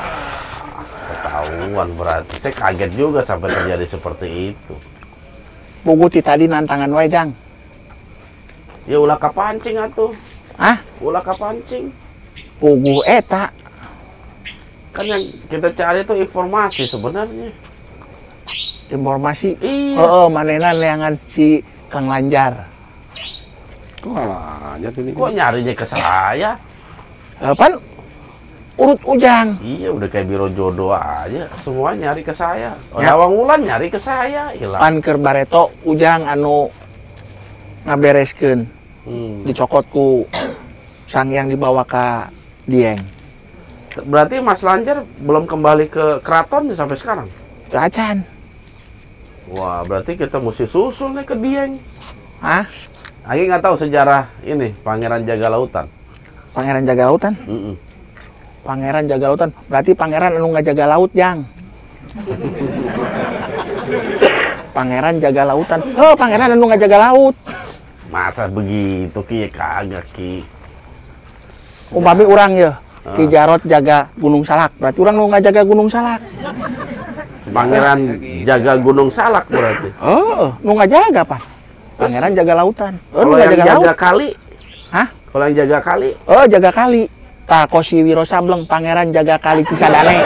ketahuan berarti. Saya kaget juga sampai terjadi seperti itu. Pugu ti tadi nantangan wae, Jang. Ya ulah kapancing atuh. Hah? Ulah kapancing. Pugu eta. Kan yang kita cari itu informasi sebenarnya. Informasi. Iya. Manena leangan si Kang Lanjar. Kok lanjut ini? Kok nyarinya ke saya? Pan urut ujang. Iya, udah kayak biro jodoh aja. Semua nyari ke saya. Ya. Dawang Wulan nyari ke saya. Hilang. Pan keur bareto ujang anu ngabereskeun. Dicokot ku sang yang dibawa ke Dieng. Berarti Mas Lanjar belum kembali ke keraton sampai sekarang? Ke acan. Wah, berarti kita mesti susul nih ke Dieng. Hah? Aki nggak tahu sejarah ini Pangeran Jaga Lautan. Pangeran Jaga Lautan? Pangeran Jaga Lautan. Berarti pangeran anu ngajaga laut, Jang. Pangeran Jaga Lautan. Pangeran anu ngajaga laut. Masa begitu, Ki? Kagak, Ki. Umpami urang ya. Ki Jarot jaga Gunung Salak. Berarti urang nu ngajaga Gunung Salak. Pangeran jaga Gunung Salak berarti. Nu ngajaga, Pak. Pangeran jaga lautan. Kalau nggak yang jaga laut. kali? Hah? Kalau yang jaga kali? Oh, jaga kali. Kosi Wiro Sableng, pangeran jaga kali Cisadane.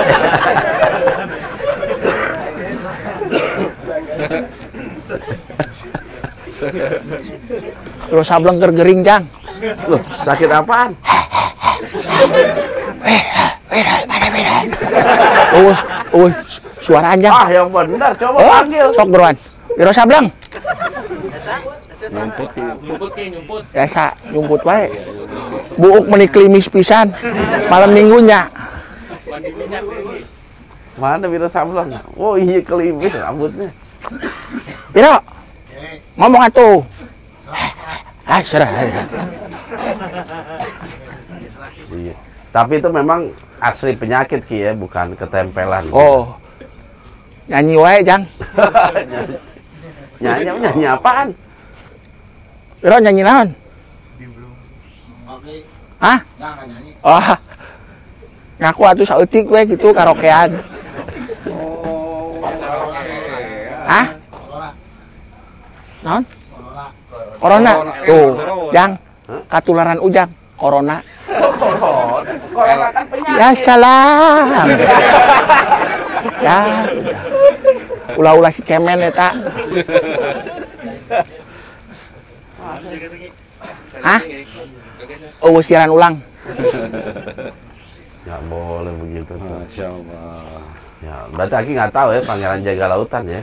Wiro Sableng gergering, Jang. Loh, sakit apaan? Suara anjang. Ah, yang benar. Coba Oh, panggil. sok beruan. Wiro Sableng. Nyumput ki, nyumput. Biasa nyumput wae. Buuk meuni klimis pisan. Malam minggunya. Mandi minyak lagi. Mana Wiro Sableng? Oh iya, kelimis rambutnya. Wiro. Ngomong atuh. Serah. Iya. Tapi itu memang asli penyakit Ki ya, bukan ketempelan. Oh. Nyanyi wae, Jang. Nyanyi apaan? Wiro nyanyi naon? Hah? Oh. Ngaku atuh saeutik we gitu karaokean. Hah? Naon? Corona. Tuh, Jang. Katularan ujang. Corona. Corona kan penyakit. Ya salam. Ya. Ulah-ulah si cemen eta. Hah? Oh, siaran ulang. Nggak boleh begitu. Masya Allah. Ya, berarti Aki nggak tahu ya pangeran jaga lautan ya.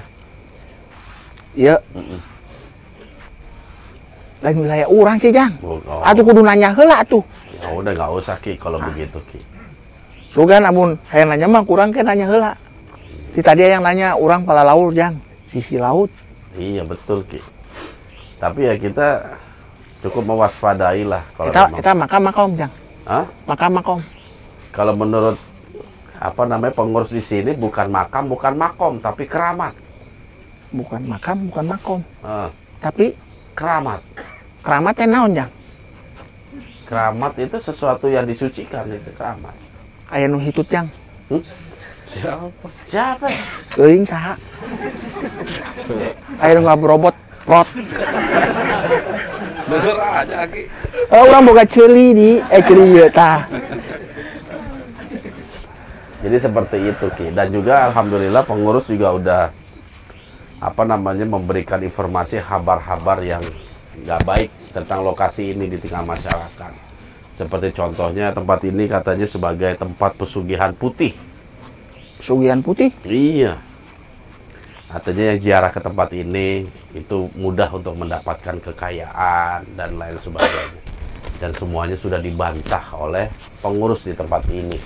Iya. Lain wilayah urang sih, Jang. Oh. Atuh kudu nanya heula atuh. Ya udah nggak usah Ki kalau begitu Ki. Sugan amun hayang nanya mah kurang ke nanya heula. Ti tadi yang nanya urang pala laut, Jang. Sisi laut. Iya betul Ki. Tapi ya kita cukup mewaspadai lah kalau Kita makam makom, Jang. Hah? Makam makom. Kalau menurut apa namanya pengurus di sini bukan makam, bukan makom, tapi keramat. Bukan makam, bukan makom. Tapi Keramat. keramat teh naon, Jang? Keramat itu sesuatu yang disucikan, itu keramat. Aya nu hitut, Jang. Siapa? Teuing saha? Aya nu ngabrobot prot. Bener aja, Ki. Oh, urang boga ceuli di ceuli ieu tah. Jadi seperti itu Ki. Dan juga alhamdulillah pengurus juga udah apa namanya memberikan informasi kabar-kabar yang nggak baik tentang lokasi ini di tengah masyarakat. Seperti contohnya tempat ini katanya sebagai tempat pesugihan putih. Pesugihan putih? Iya. Artinya yang ziarah ke tempat ini itu mudah untuk mendapatkan kekayaan dan lain sebagainya. Dan semuanya sudah dibantah oleh pengurus di tempat ini.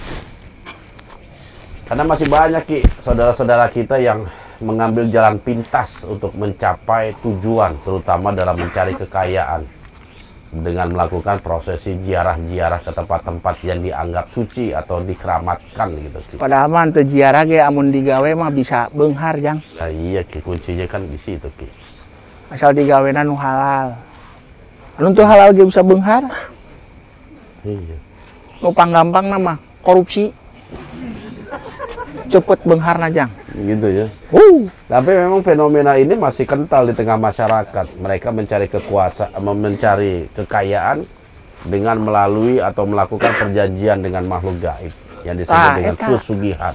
Karena masih banyak Ki, saudara-saudara kita yang mengambil jalan pintas untuk mencapai tujuan, terutama dalam mencari kekayaan. Dengan melakukan prosesi ziarah-ziarah ke tempat-tempat yang dianggap suci atau dikeramatkan gitu Ki. Padahal mah teu ziarah ge amun digawe mah bisa beunghar, Jang. Nah, iya Ki, kuncinya kan di situ Ki. Asal digawena nu halal. Anu teu halal ge bisa beunghar. Iya. Nu panggampang nama korupsi. Cepet beungharna, Jang. Gitu ya. Tapi memang fenomena ini masih kental di tengah masyarakat. Mereka mencari kekuasaan, mencari kekayaan dengan melalui atau melakukan perjanjian dengan makhluk gaib yang disebut dengan pesugihan.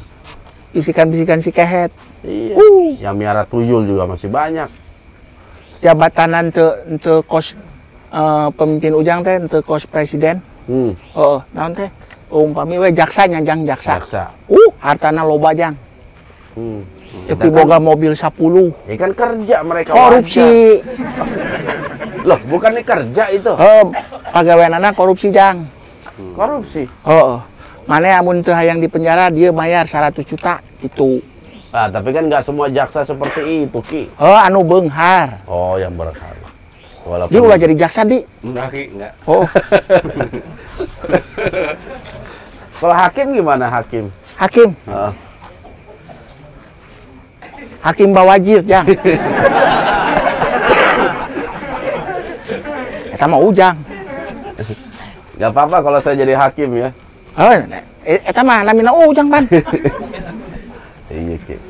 Bisikan-bisikan si kehet. Iya. Yang miara tuyul juga masih banyak. Jabatanan teu kos pemimpin ujang teh teu kos presiden. Naon teh? Umpami we jaksa nyajang jaksa. Hartana loba, Jang. Tapi boga mobil 10. Ya kan kerja mereka. Korupsi. Loh, bukannya kerja itu. Pagaweanana korupsi, Jang. Korupsi. Mane amun teu hayang di penjara dia bayar 100 juta itu. Ah, tapi kan nggak semua jaksa seperti itu, Ki. Anu beunghar. Oh, yang beunghar. Walaupun Dia ulah jadi jaksa, Di. Enggak, Ki, enggak. Kalau hakim gimana hakim? Hakim. Hakim bawajir, Jang. Eta mah ujang. Gak apa-apa kalau saya jadi hakim ya. Eta mah namina ujang, Pan. Iya, Ki.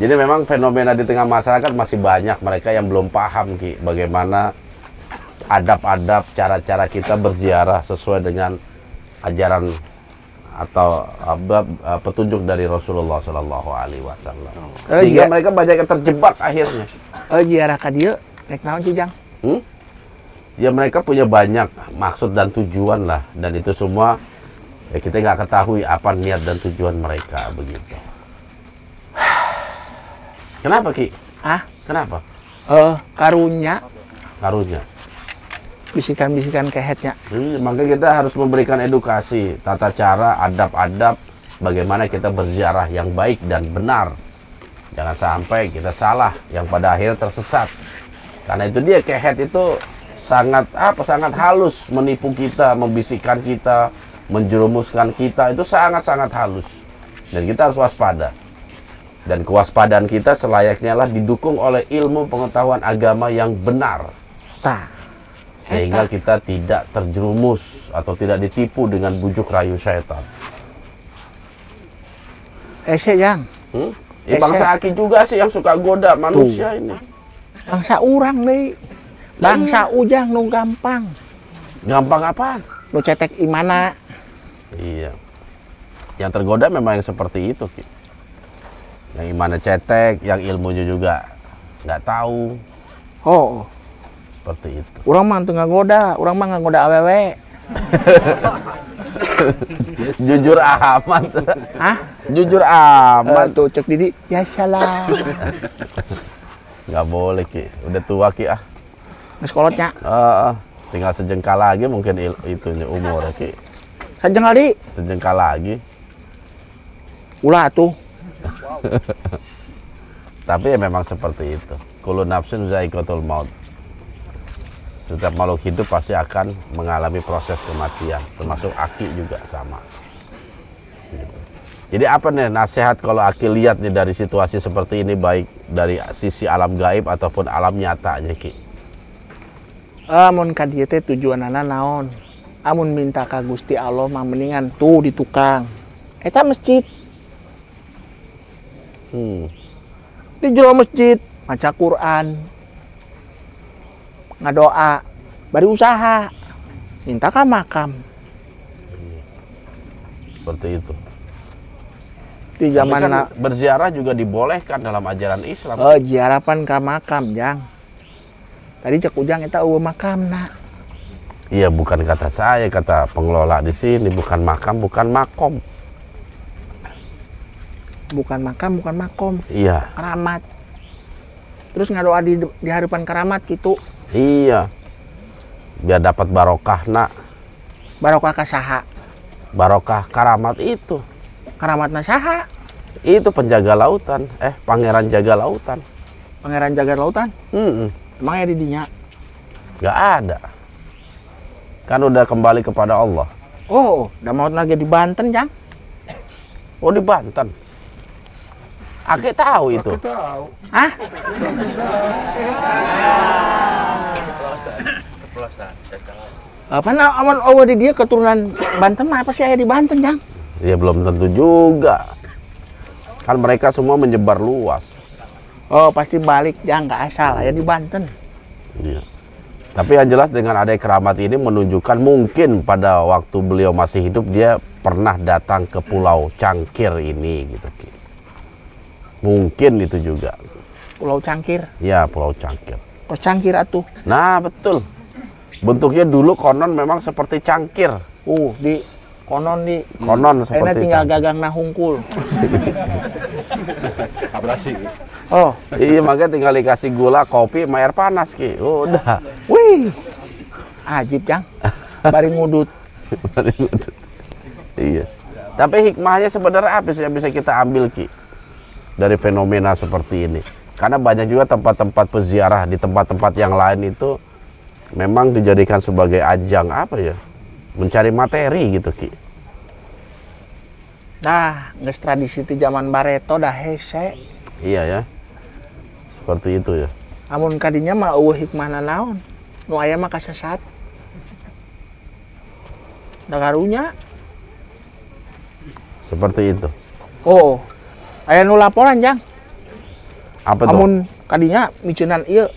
Jadi memang fenomena di tengah masyarakat masih banyak mereka yang belum paham Ki, bagaimana adab-adab cara-cara kita berziarah sesuai dengan ajaran atau petunjuk dari Rasulullah Shallallahu Alaihi Wasallam. Sehingga mereka banyak yang terjebak akhirnya. Ziarah ka dieu rek naon sih, Jang? Ya mereka punya banyak maksud dan tujuan lah, dan itu semua ya kita nggak ketahui apa niat dan tujuan mereka begitu. Kenapa Ki? Kenapa? Karunya bisikan-bisikan kehetnya. Maka kita harus memberikan edukasi, tata cara, adab-adab bagaimana kita berziarah yang baik dan benar. Jangan sampai kita salah yang pada akhirnya tersesat. Karena itu dia kehet itu sangat halus menipu kita, membisikkan kita, menjerumuskan kita, itu sangat-sangat halus. Dan kita harus waspada. Dan kewaspadaan kita selayaknya lah didukung oleh ilmu pengetahuan agama yang benar. Sehingga kita tidak terjerumus atau tidak ditipu dengan bujuk rayu syaitan. Jang. Bangsa Aki juga sih yang suka goda manusia ini. Bangsa urang deh. Bangsa Ujang nu gampang. Gampang apa? Nu cetek imana. Iya. Yang tergoda memang yang seperti itu Ki. Yang imannya cetek, yang ilmunya juga nggak tahu. Seperti itu. Urang mah teu ngagoda, urang mah ngagoda awewe. Jujur amat. Jujur amat. Tuh cek Didi, ya salah. Nggak boleh Ki, udah tua Ki Geus kolotnya. Tinggal sejengkal lagi mungkin itunya umur Ki. Sejengkal di. Sejengkal lagi. Ulah tuh. Tapi ya memang seperti itu. Kullu nafsin za'iqatul maut. Setiap makhluk hidup pasti akan mengalami proses kematian, termasuk Aki juga sama. Jadi apa nih nasihat kalau Aki lihat nih dari situasi seperti ini, baik dari sisi alam gaib ataupun alam nyatanya Ki? Amun ka dieu teh tujuanana naon? Amun minta ka Gusti Allah mah mendingan tuh di tukang. Eta masjid. Di jero masjid maca Quran, ngadoa, bari usaha, minta ka makam. Seperti itu. Di zaman kan berziarah juga dibolehkan dalam ajaran Islam. Ziarapan ka makam, Jang. Tadi cek Ujang eta eueuh makamna. Iya, bukan kata saya, kata pengelola di sini, bukan makam, bukan makom. Bukan makam, bukan makom. Iya. Keramat. Terus ngadoa di harapan keramat gitu. Iya. Biar dapat barokah nak. Barokah ka saha? Barokah karamat itu. Karamatna saha? Itu penjaga lautan. Pangeran jaga lautan. Pangeran jaga lautan? Emangnya di dinya? Gak ada. Kan udah kembali kepada Allah. Udah mau lagi di Banten, Jang. Di Banten. Aki tahu itu. Apa aman di dia keturunan Banten mah apa sih aya di Banten, Jang? Ya belum tentu juga. Kan mereka semua menyebar luas. Pasti balik, Jang, nggak asal aya di Banten. Iya. Tapi yang jelas dengan adanya keramat ini menunjukkan mungkin pada waktu beliau masih hidup dia pernah datang ke Pulau Cangkir ini gitu. Mungkin itu juga. Pulau Cangkir? Ya, Pulau Cangkir. Kos Cangkir atuh. Nah, betul. Bentuknya dulu konon memang seperti cangkir. Konon seperti tinggal gagang nahungkul. Abrasi. Iya, makanya tinggal dikasih gula, kopi, sama air panas Ki. Udah. Wih. Ajib, Jang. Bari ngudut. Iya. Tapi hikmahnya sebenarnya apa sih yang bisa kita ambil Ki dari fenomena seperti ini? Karena banyak juga tempat-tempat peziarah di tempat-tempat yang lain itu memang dijadikan sebagai ajang mencari materi gitu Ki. Geus tradisi ti zaman Bareto dah hese. Iya ya. Seperti itu ya. Amun kadinya mah eueuh hikmahna naon? Nu aya mah kasesat. Da karunya. Seperti itu. Aya nu laporan, Jang. Apa tuh? Amun kadinya micenan ieu.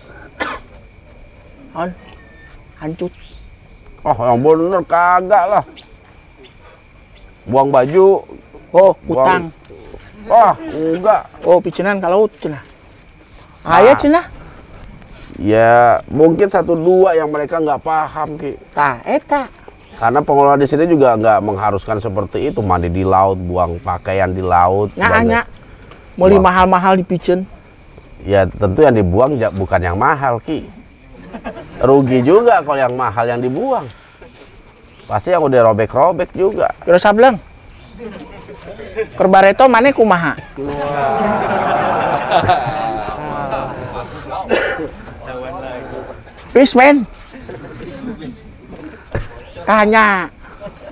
Hancut. Oh, yang bener kagak lah. Buang baju. Oh, utang. Wah, enggak. Oh, picenan ka laut cenah. Aya cenah. Ya, mungkin 1-2 yang mereka nggak paham, Ki. Tah, eta. Karena pengelola di sini juga nggak mengharuskan seperti itu, mandi di laut, buang pakaian di laut. Nya meuli Buang. mahal-mahal di piceun. Ya, tentu yang dibuang bukan yang mahal, Ki. Rugi juga kalau yang mahal yang dibuang. Pasti yang udah robek-robek juga. Wiro Sableng. Keur bareto maneh kumaha? Peace, man. Tanya.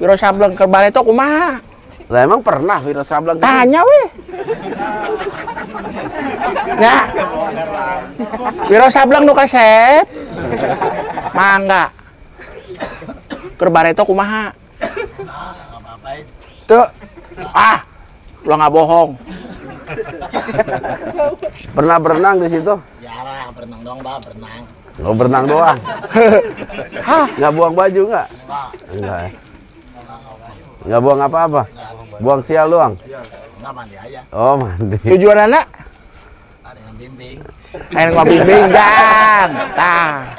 Wiro Sableng keur bareto kumaha? Lah emang pernah Wiro Sableng ke sini? Tanya weh. Ya. Wiro Sableng nu kasep. Mangga. Keur bareto kumaha? Tuh. Lu nggak bohong. Pernah berenang di situ? Jarang berenang doang, Bang, berenang. Oh, berenang doang. Hah? Nggak buang baju nggak? Enggak. Ya. Nggak buang apa-apa? Buang sial doang? Enggak, mandi aja. Oh, mandi. Tujuan anak? Ada yang bimbing. Ayo ngabimbing jang. Tah.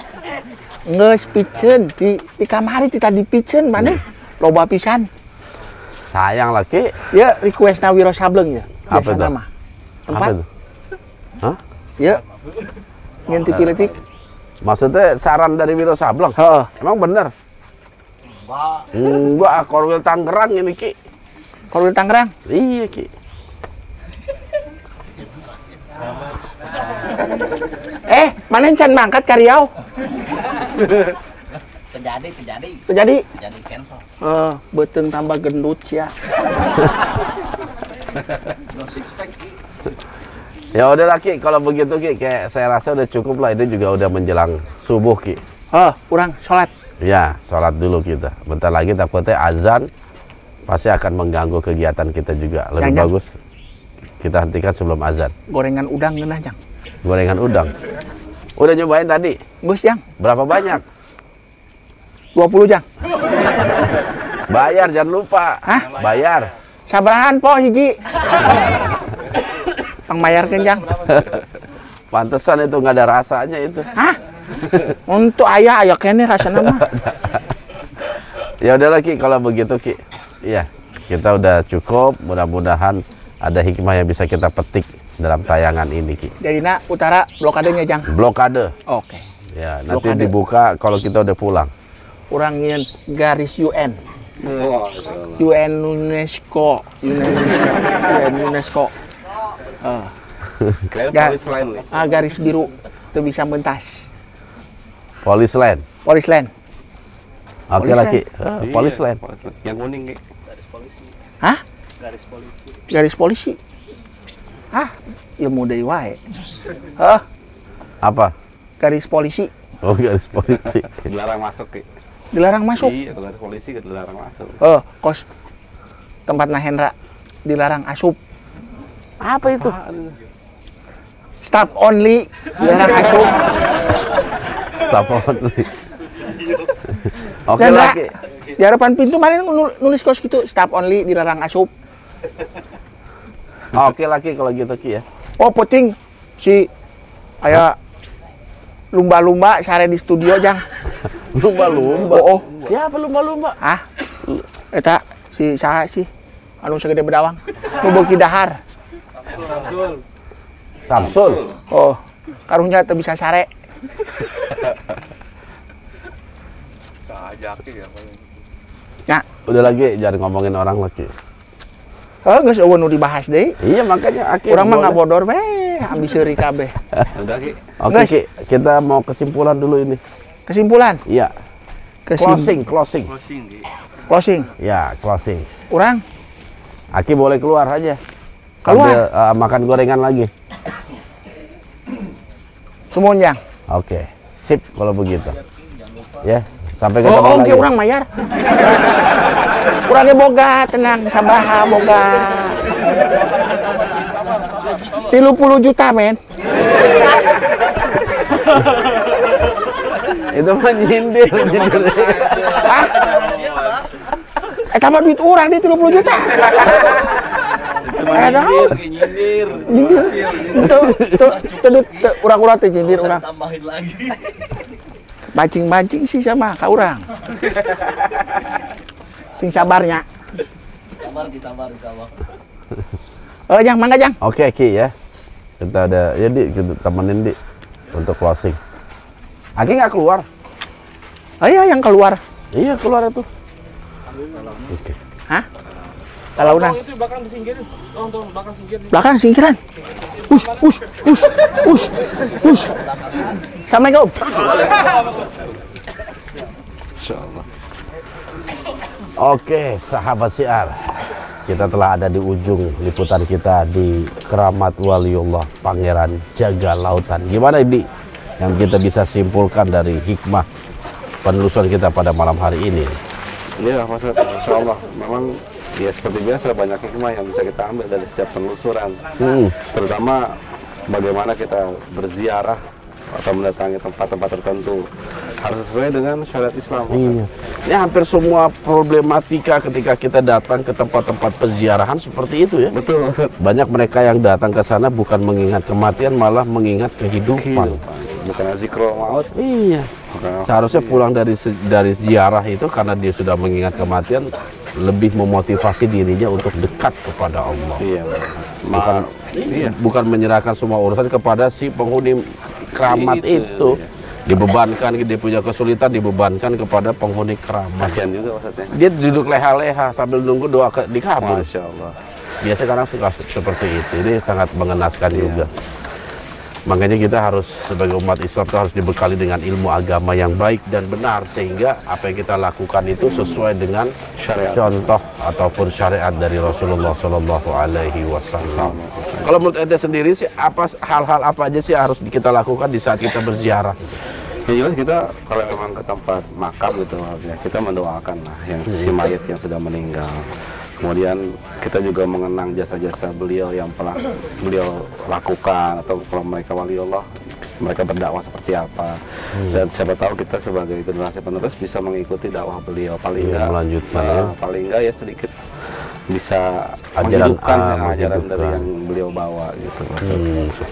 Geus piceun di kamari ti tadi piceun maneh loba pisan. Sayang laki. Ya requestna Wiro Sableng ya. Apa itu? Mah. Tempat? Apa itu? Hah? Ya. Nyen titik-titik. Maksudnya saran dari Wiro Sableng? Heeh. Emang bener? Enggak, Korwil Tangerang ini, Ki. Korwil Tangerang? Iya, Ki. Mana can mangkat ka Riau? Terjadi. Cancel. Beuteung tambah gendut sia. Ya udah lah, Ki, kalau begitu, Ki, kayak saya rasa udah cukup lah. Ini juga udah menjelang subuh, Ki. Urang sholat. Ya, sholat dulu kita. Bentar lagi takutnya azan pasti akan mengganggu kegiatan kita juga. Lebih Jang. bagus kita hentikan sebelum azan. Gorengan udang ngeunah jang. Gorengan udang. Udah nyobain tadi? Geus jang. Berapa banyak? 20 jang. Bayar, jangan lupa. Hah? Bayar. Sabarahan po hiji. Pangmayarkeun jang. Pantesan itu nggak ada rasanya itu. Hah? Untuk ayah kene rasanya mah. Ya udah lagi kalau begitu, Ki. Iya, kita udah cukup. Mudah-mudahan ada hikmah yang bisa kita petik dalam tayangan ini, Ki. Jadina utara blokadenya jang. Blokade. Oke. Ya, nanti Blokade. dibuka kalau kita udah pulang. Urang nyeun garis UN. UN UNESCO. Garis biru itu bisa mentas. Polis Land. Polis Land. Oke Polis lagi. Land. Polis Land. Yang kuning, Ki. Hah? Garis polisi. Hah? Ilmu deui wae. Hah? Apa? Garis polisi. Oh, garis polisi. Dilarang masuk, Ki. Dilarang masuk. Iya, kalau garis polisi dilarang masuk. Kos tempatna Hendra dilarang asup. Apa itu? Staff only dilarang asup. Telepon. Oke Hendra, lagi. di harapan pintu mana nulis kos gitu, staff only dilarang asup. Oke lagi kalau gitu, Ki ya. Oh, penting si aya lumba-lumba sare di studio jang. Lumba-lumba. Oh. Siapa lumba-lumba? Ah. Eta si saha sih? Anu segede bedawang. Nu beuki dahar. Samsul. Oh, karunya teu bisa sare. Ya, Udah lagi, jangan ngomongin orang lagi. geus eueun nu dibahas deui. Iya, makanya akhir. Urang mah ngabodor we, ambiseuri kabeh. Udah, Ki. Oke, Guys. Ki. Kita mau kesimpulan dulu ini. Kesimpulan, Iya. Closing. closing. Ya, closing. Urang Aki boleh keluar aja. Keluar? Sambil makan gorengan lagi. sumuhun jang. Oke. Sip kalau begitu. Ya, sampai ketemu lagi. Oke, urang mayar. Urangnya boga, tenang, sabaha boga. 30 juta men. Itu mah nyindir. Hah? Tambah duit orang dia 30 juta. Nyindir. Itu urang-urang teh nyindir urang. Tambahin lagi. Mancing-mancing sih sama ka urang. Sing sabarnya. Sabar. Oh, Jang, mangga Jang. Oke, Ki ya. Kita ada, ya Di, kita temenin Di untuk closing. Aki nggak keluar? Oh iya, yang keluar. Iya, keluar tuh. Oke. Hah? Kalau udah. Itu bakal disingkirin. Tuh, bakal singkirin. Belakang singkiran. Push. Assalamualaikum. Insyaallah. Oke, sahabat siar. Kita telah ada di ujung liputan kita di Keramat Waliullah Pangeran Jaga Lautan. Gimana Di? Yang kita bisa simpulkan dari hikmah penelusuran kita pada malam hari ini? Iya, Mas, insyaallah. Memang ya seperti biasa banyak hikmah yang bisa kita ambil dari setiap penelusuran. Terutama bagaimana kita berziarah atau mendatangi tempat-tempat tertentu harus sesuai dengan syariat Islam. Iya. Ini hampir semua problematika ketika kita datang ke tempat-tempat peziarahan seperti itu ya. Betul, Ustaz. Banyak mereka yang datang ke sana bukan mengingat kematian, malah mengingat kehidupan. Bukan zikrul maut. Iya. Seharusnya pulang dari ziarah itu karena dia sudah mengingat kematian, lebih memotivasi dirinya untuk dekat kepada Allah. Iya. Bukan menyerahkan semua urusan kepada si penghuni keramat itu. Dibebankan, dia punya kesulitan, dibebankan kepada penghuni keramat. Kasihan juga maksudnya. Dia duduk leha-leha sambil nunggu doa dikabul. Masya Allah. Biasanya kadang suka seperti itu. Ini sangat mengenaskan juga. Makanya kita harus sebagai umat Islam itu harus dibekali dengan ilmu agama yang baik dan benar, sehingga apa yang kita lakukan itu sesuai dengan Syariat. contoh ataupun syariat dari Rasulullah Shallallahu Alaihi Wasallam. Kalau menurut ente sendiri sih, hal-hal apa aja sih harus kita lakukan di saat kita berziarah? Yang jelas kita kalau memang ke tempat makam gitu ya, kita mendoakan lah yang si mayit yang sudah meninggal. Kemudian kita juga mengenang jasa-jasa beliau yang pernah beliau lakukan, atau kalau mereka waliullah, mereka berdakwah seperti apa. Dan siapa tahu kita sebagai generasi penerus bisa mengikuti dakwah beliau, paling enggak melanjutkan, paling enggak ya sedikit bisa ajaran ajaran dari yang beliau bawa gitu.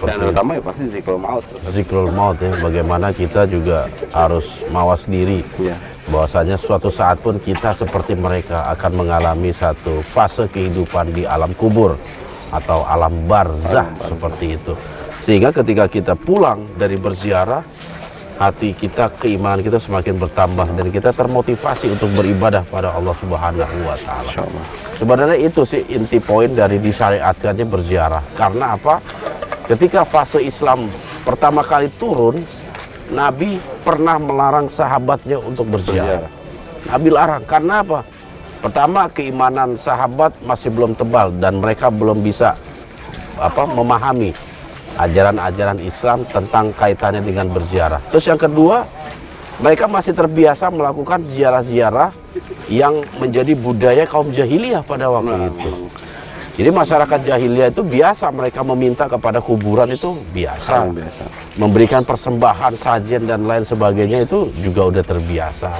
Dan terutama ya pasti zikrul maut. Zikrul maut ya, bagaimana kita juga harus mawas diri. Iya. Bahwasanya suatu saat pun kita seperti mereka akan mengalami satu fase kehidupan di alam kubur atau alam barzah seperti itu. Sehingga ketika kita pulang dari berziarah, hati kita, keimanan kita semakin bertambah dan kita termotivasi untuk beribadah pada Allah Subhanahu wa taala. Sebenarnya itu sih inti poin dari disyariatkannya berziarah. Karena apa? Ketika fase Islam pertama kali turun, Nabi pernah melarang sahabatnya untuk berziarah. Nabi larang, karena apa? Pertama, keimanan sahabat masih belum tebal dan mereka belum bisa memahami ajaran-ajaran Islam tentang kaitannya dengan berziarah. Terus yang kedua, mereka masih terbiasa melakukan ziarah-ziarah yang menjadi budaya kaum jahiliyah pada waktu itu. Jadi masyarakat jahiliyah itu biasa mereka meminta kepada kuburan itu biasa. Memberikan persembahan, sajian dan lain sebagainya itu juga udah terbiasa.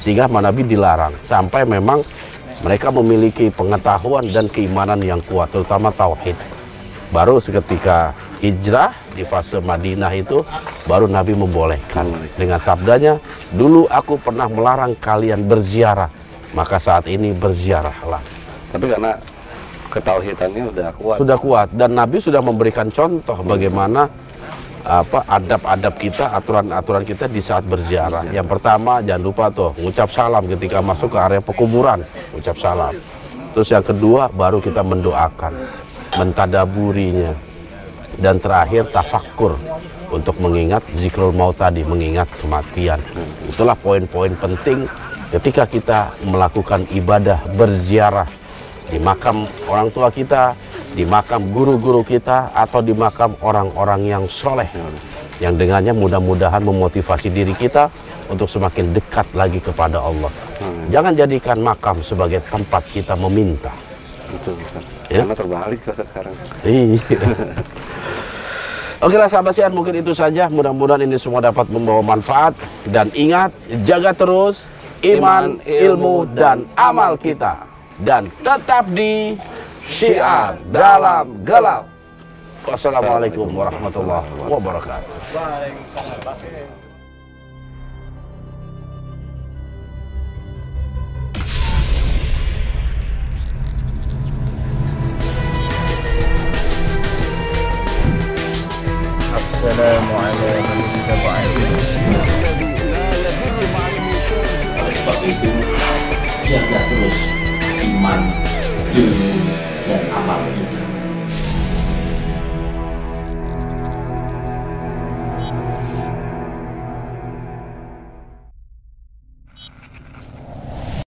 Sehingga Nabi dilarang sampai memang mereka memiliki pengetahuan dan keimanan yang kuat, terutama tauhid. Baru seketika hijrah di fase Madinah itu baru Nabi membolehkan dengan sabdanya, dulu aku pernah melarang kalian berziarah, maka saat ini berziarahlah. Tapi karena ketauhidannya sudah kuat dan Nabi sudah memberikan contoh bagaimana adab-adab kita, aturan-aturan kita di saat berziarah. Yang pertama, jangan lupa tuh ngucap salam ketika masuk ke area pekuburan, ucap salam. Terus yang kedua, baru kita mendoakan, mentadaburinya, dan terakhir tafakkur untuk mengingat zikrul maut tadi, mengingat kematian. Itulah poin-poin penting ketika kita melakukan ibadah berziarah di makam orang tua kita, di makam guru-guru kita, atau di makam orang-orang yang soleh, yang dengannya mudah-mudahan memotivasi diri kita untuk semakin dekat lagi kepada Allah. Jangan jadikan makam sebagai tempat kita meminta. Betul. Ya? Karena terbalik sekarang. Iya. Oke lah sahabat Sian, mungkin itu saja. Mudah-mudahan ini semua dapat membawa manfaat. Dan ingat, jaga terus iman, ilmu, dan amal kita. Dan tetap di Syiar Dalam Gelap. Wassalamualaikum warahmatullahi wabarakatuh. Oleh sebab itu, jaga terus iman, ilmu, dan amal kita.